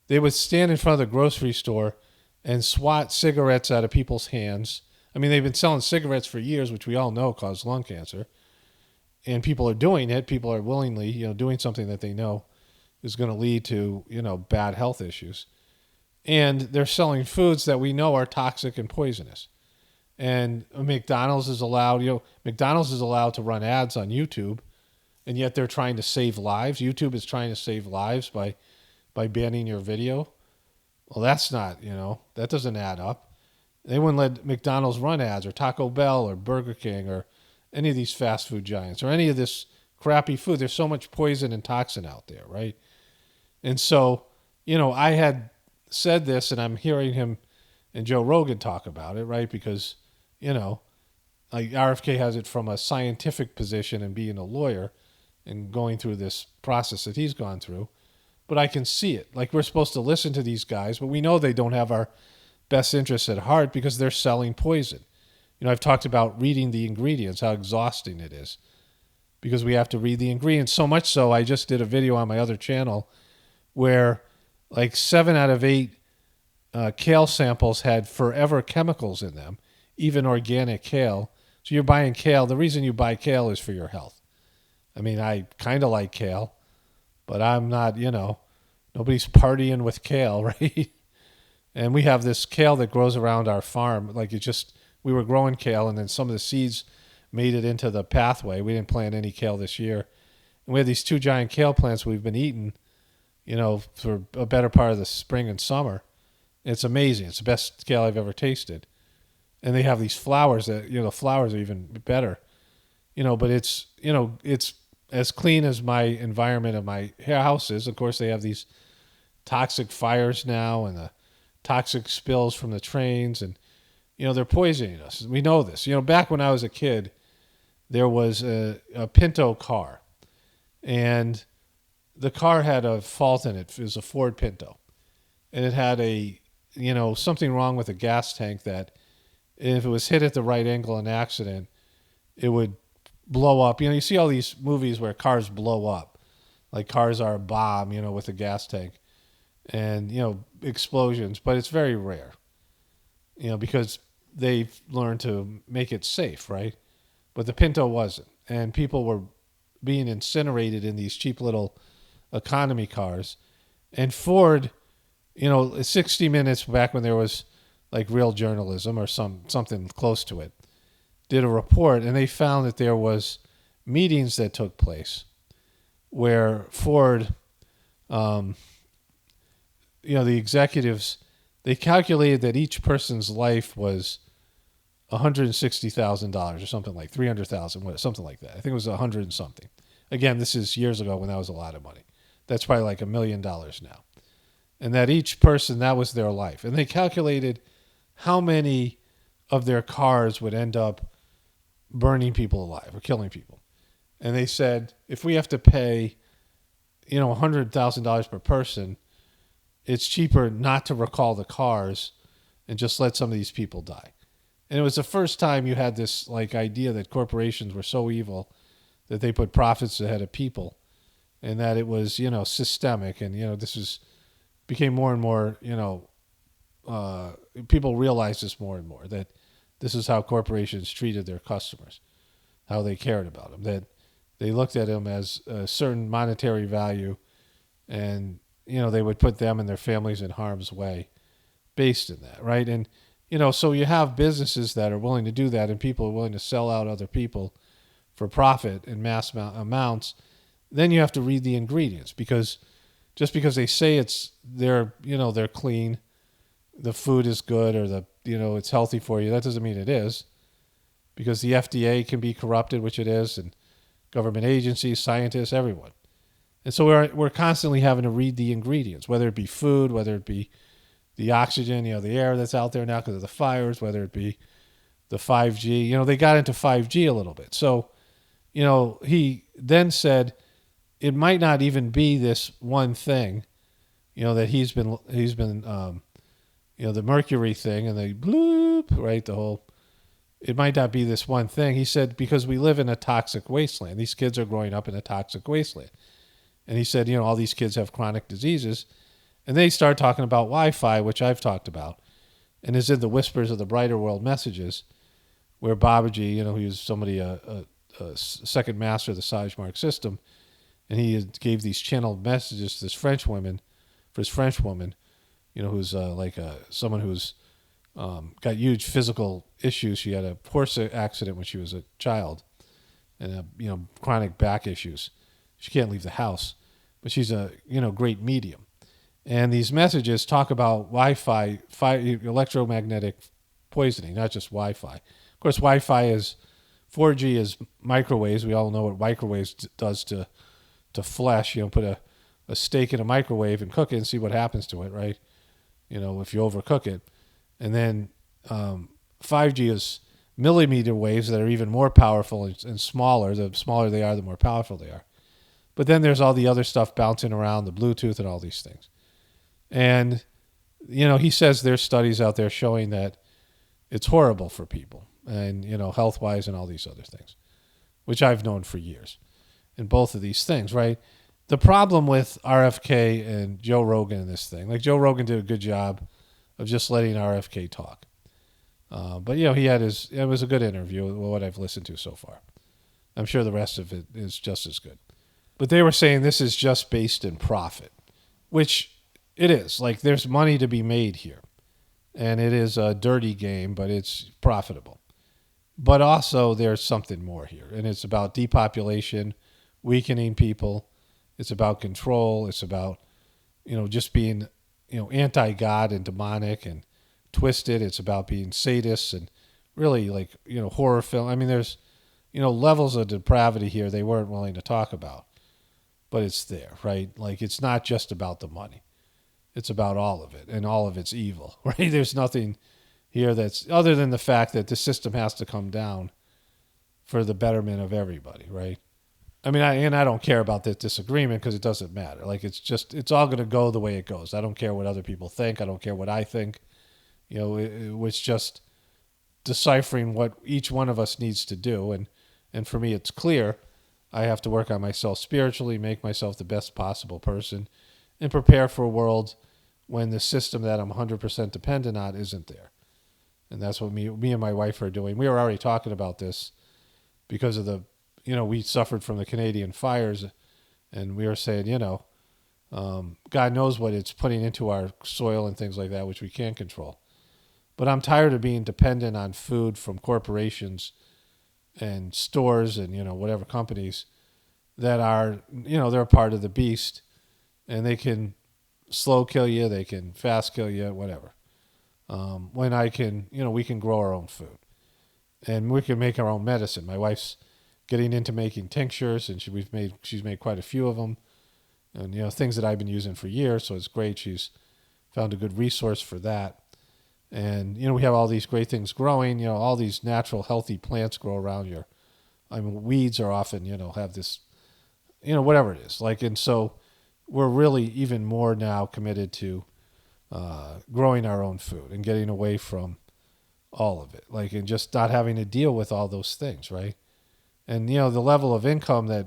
S1: they would stand in front of the grocery store and swat cigarettes out of people's hands. I mean, they've been selling cigarettes for years, which we all know cause lung cancer, and people are doing it. People are willingly, doing something that they know is going to lead to, bad health issues. And they're selling foods that we know are toxic and poisonous. And McDonald's is allowed to run ads on YouTube, and yet they're trying to save lives. YouTube is trying to save lives by banning your video. Well, that's not, that doesn't add up. They wouldn't let McDonald's run ads or Taco Bell or Burger King or any of these fast food giants or any of this crappy food. There's so much poison and toxin out there, right? And so, I had said this, and I'm hearing him and Joe Rogan talk about it, right? Because, like RFK has it from a scientific position and being a lawyer and going through this process that he's gone through. But I can see it. Like we're supposed to listen to these guys, but we know they don't have our best interests at heart because they're selling poison. I've talked about reading the ingredients, how exhausting it is because we have to read the ingredients. So much so, I just did a video on my other channel where like 7 out of 8 kale samples had forever chemicals in them, even organic kale. So you're buying kale. The reason you buy kale is for your health. I mean, I kind of like kale, but I'm not, nobody's partying with kale, right? And we have this kale that grows around our farm. Like we were growing kale, and then some of the seeds made it into the pathway. We didn't plant any kale this year. And we have these 2 giant kale plants we've been eating, for a better part of the spring and summer. It's amazing. It's the best kale I've ever tasted. And they have these flowers that, the flowers are even better, but it's as clean as my environment of my house is. Of course, they have these toxic fires now and the toxic spills from the trains, and, they're poisoning us. We know this. Back when I was a kid, there was a Pinto car, and the car had a fault in it. It was a Ford Pinto, and it had something wrong with the gas tank that if it was hit at the right angle in an accident, it would blow up. You see all these movies where cars blow up, like cars are a bomb, with a gas tank and, explosions, but it's very rare, because they've learned to make it safe, right? But the Pinto wasn't. And people were being incinerated in these cheap little economy cars. And Ford, 60 Minutes, back when there was like real journalism or something close to it, did a report, and they found that there was meetings that took place where Ford, the executives, they calculated that each person's life was $160,000 or something, like $300,000, something like that. I think it was 100 and something. Again, this is years ago when that was a lot of money. That's probably like $1 million now. And that each person, that was their life. And they calculated how many of their cars would end up burning people alive or killing people. And they said, if we have to pay, $100,000 per person, it's cheaper not to recall the cars and just let some of these people die. And it was the first time you had this like idea that corporations were so evil that they put profits ahead of people, and that it was, systemic. And, this became more and more, people realized this more and more, that this is how corporations treated their customers, how they cared about them, that they looked at them as a certain monetary value, and, they would put them and their families in harm's way based in that, right? And, so you have businesses that are willing to do that, and people are willing to sell out other people for profit in mass amounts. Then you have to read the ingredients, because just because they say they're clean, the food is good, or it's healthy for you, that doesn't mean it is, because the FDA can be corrupted, which it is, and government agencies, scientists, everyone. And so we're constantly having to read the ingredients, whether it be food, whether it be the oxygen, the air that's out there now because of the fires, whether it be the 5G. They got into 5G a little bit. So, he then said it might not even be this one thing, that he's been the mercury thing and the bloop, right? It might not be this one thing. He said, because we live in a toxic wasteland. These kids are growing up in a toxic wasteland. And he said, all these kids have chronic diseases. And they start talking about Wi-Fi, which I've talked about, and is in the Whispers of the Brighter World messages, where Babaji, he was somebody, a second master of the Sajmark system, and he gave these channeled messages to this French woman, who's someone who's got huge physical issues. She had a horse accident when she was a child, and chronic back issues. She can't leave the house, but she's a great medium. And these messages talk about Wi-Fi, electromagnetic poisoning, not just Wi-Fi. Of course, Wi-Fi is 4G is microwaves. We all know what microwaves does to flesh. Put a steak in a microwave and cook it and see what happens to it, right? If you overcook it. And then 5G is millimeter waves that are even more powerful and smaller. The smaller they are, the more powerful they are. But then there's all the other stuff bouncing around, the Bluetooth and all these things. And, he says there's studies out there showing that it's horrible for people and, health-wise and all these other things, which I've known for years. And both of these things, right? The problem with RFK and Joe Rogan in this thing, like Joe Rogan did a good job of just letting RFK talk. But, he had it was a good interview, what I've listened to so far. I'm sure the rest of it is just as good. But they were saying this is just based in profit, which it is. Like, there's money to be made here. And it is a dirty game, but it's profitable. But also there's something more here. And it's about depopulation, weakening people. It's about control. It's about, just being, anti-God and demonic and twisted. It's about being sadists and really like, horror film. I mean, there's, levels of depravity here they weren't willing to talk about, but it's there, right? Like, it's not just about the money. It's about all of it, and all of it's evil, right? There's nothing here that's other than the fact that the system has to come down for the betterment of everybody, right? I mean, I don't care about this disagreement because it doesn't matter. Like, it's all going to go the way it goes. I don't care what other people think. I don't care what I think. It's just deciphering what each one of us needs to do. And for me, it's clear. I have to work on myself spiritually, make myself the best possible person, and prepare for a world when the system that I'm 100% dependent on isn't there. And that's what me and my wife are doing. We were already talking about this because of we suffered from the Canadian fires, and we were saying, God knows what it's putting into our soil and things like that, which we can't control. But I'm tired of being dependent on food from corporations and stores and, whatever companies that are, they're part of the beast, and they can slow kill you, they can fast kill you, whatever. When we can grow our own food, and we can make our own medicine. My wife's getting into making tinctures, and she's made quite a few of them, and things that I've been using for years. So it's great. She's found a good resource for that, and we have all these great things growing. All these natural, healthy plants grow around here. I mean, weeds are often have this, whatever it is like, and so we're really even more now committed to growing our own food and getting away from all of it, like, and just not having to deal with all those things, right? And the level of income the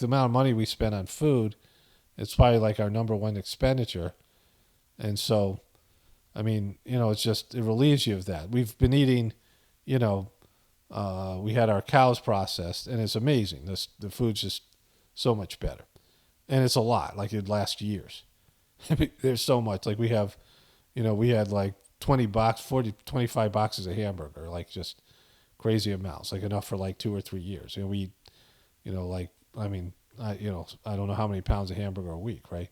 S1: amount of money we spend on food, it's probably like our number one expenditure. And so, I mean, it's just, it relieves you of that. We've been eating, we had our cows processed, and it's amazing. The food's just so much better, and it's a lot. Like, it lasts years. There's so much. Like, we have, we had like 25 boxes of hamburger, like, just crazy amounts, like enough for like 2 or 3 years. We, I don't know how many pounds of hamburger a week, right?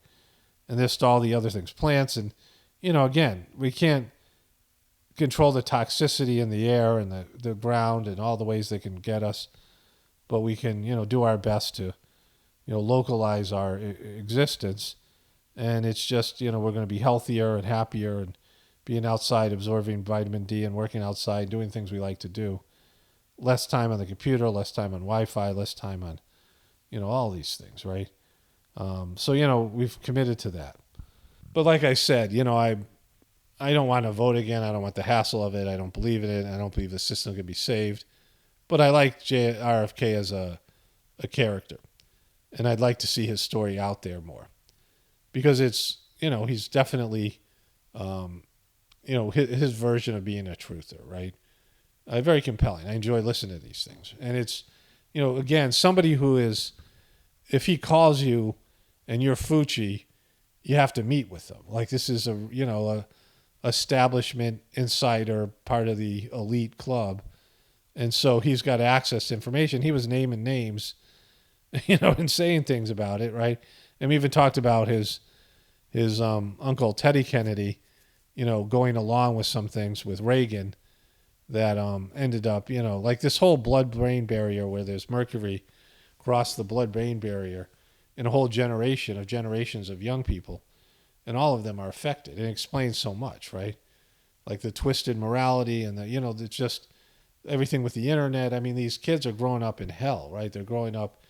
S1: And there's all the other things, plants, and again, we can't control the toxicity in the air and the ground and all the ways they can get us, but we can do our best to localize our existence. And it's just we're going to be healthier and happier and being outside, absorbing vitamin D and working outside, doing things we like to do. Less time on the computer, less time on Wi-Fi, less time on all these things, right? So we've committed to that. But like I said, I don't want to vote again. I don't want the hassle of it. I don't believe in it. I don't believe the system can be saved. But I like RFK as a character, and I'd like to see his story out there more, because it's he's definitely his version of being a truther, right? Very compelling. I enjoy listening to these things, and it's again, somebody who is, if he calls you and you're Fucci, you have to meet with them. Like, this is a establishment insider, part of the elite club, and so he's got access to information. He was naming names, and saying things about it, right? And we even talked about his uncle Teddy Kennedy, going along with some things with Reagan that ended up, like this whole blood-brain barrier, where there's mercury across the blood-brain barrier in a whole generations of young people, and all of them are affected. It explains so much, right? Like the twisted morality and it's just everything with the internet. I mean, these kids are growing up in hell, right? They're growing up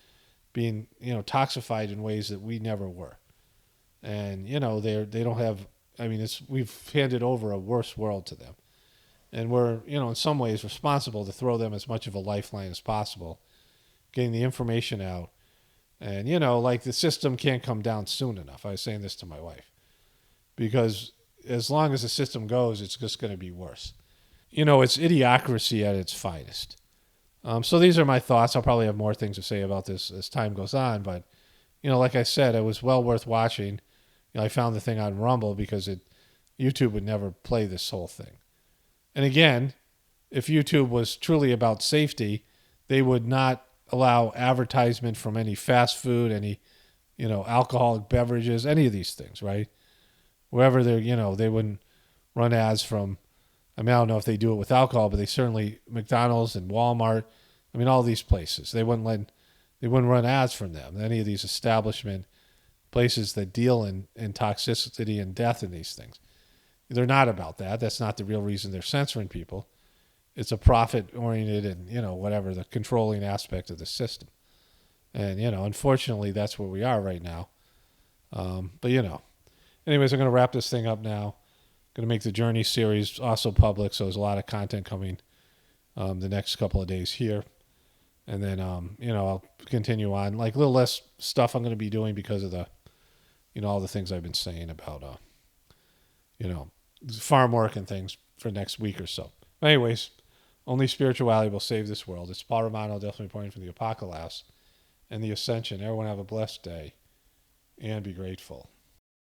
S1: being, toxified in ways that we never were. And, they don't have, I mean, we've handed over a worse world to them. And we're, in some ways responsible to throw them as much of a lifeline as possible, getting the information out. And, like, the system can't come down soon enough. I was saying this to my wife, because as long as the system goes, it's just going to be worse. It's idiocracy at its finest. So these are my thoughts. I'll probably have more things to say about this as time goes on. But, like I said, it was well worth watching. I found the thing on Rumble because YouTube would never play this whole thing. And again, if YouTube was truly about safety, they would not allow advertisement from any fast food, any, alcoholic beverages, any of these things, right? wherever they're, they wouldn't run ads from. I mean, I don't know if they do it with alcohol, but they certainly, McDonald's and Walmart, I mean, all these places, they wouldn't run ads from them. Any of these establishment places that deal in toxicity and death and these things. They're not about that. That's not the real reason they're censoring people. It's a profit-oriented and, whatever, the controlling aspect of the system. And, unfortunately, that's where we are right now. But, anyways, I'm going to wrap this thing up now. Going to make the Journey series also public, so there's a lot of content coming the next couple of days here. And then, I'll continue on. Like, a little less stuff I'm going to be doing because of the, all the things I've been saying about, farm work and things for next week or so. But anyways, only spirituality will save this world. It's Paul Romano, definitely pointing from the Apocalypse and the Ascension. Everyone have a blessed day and be grateful.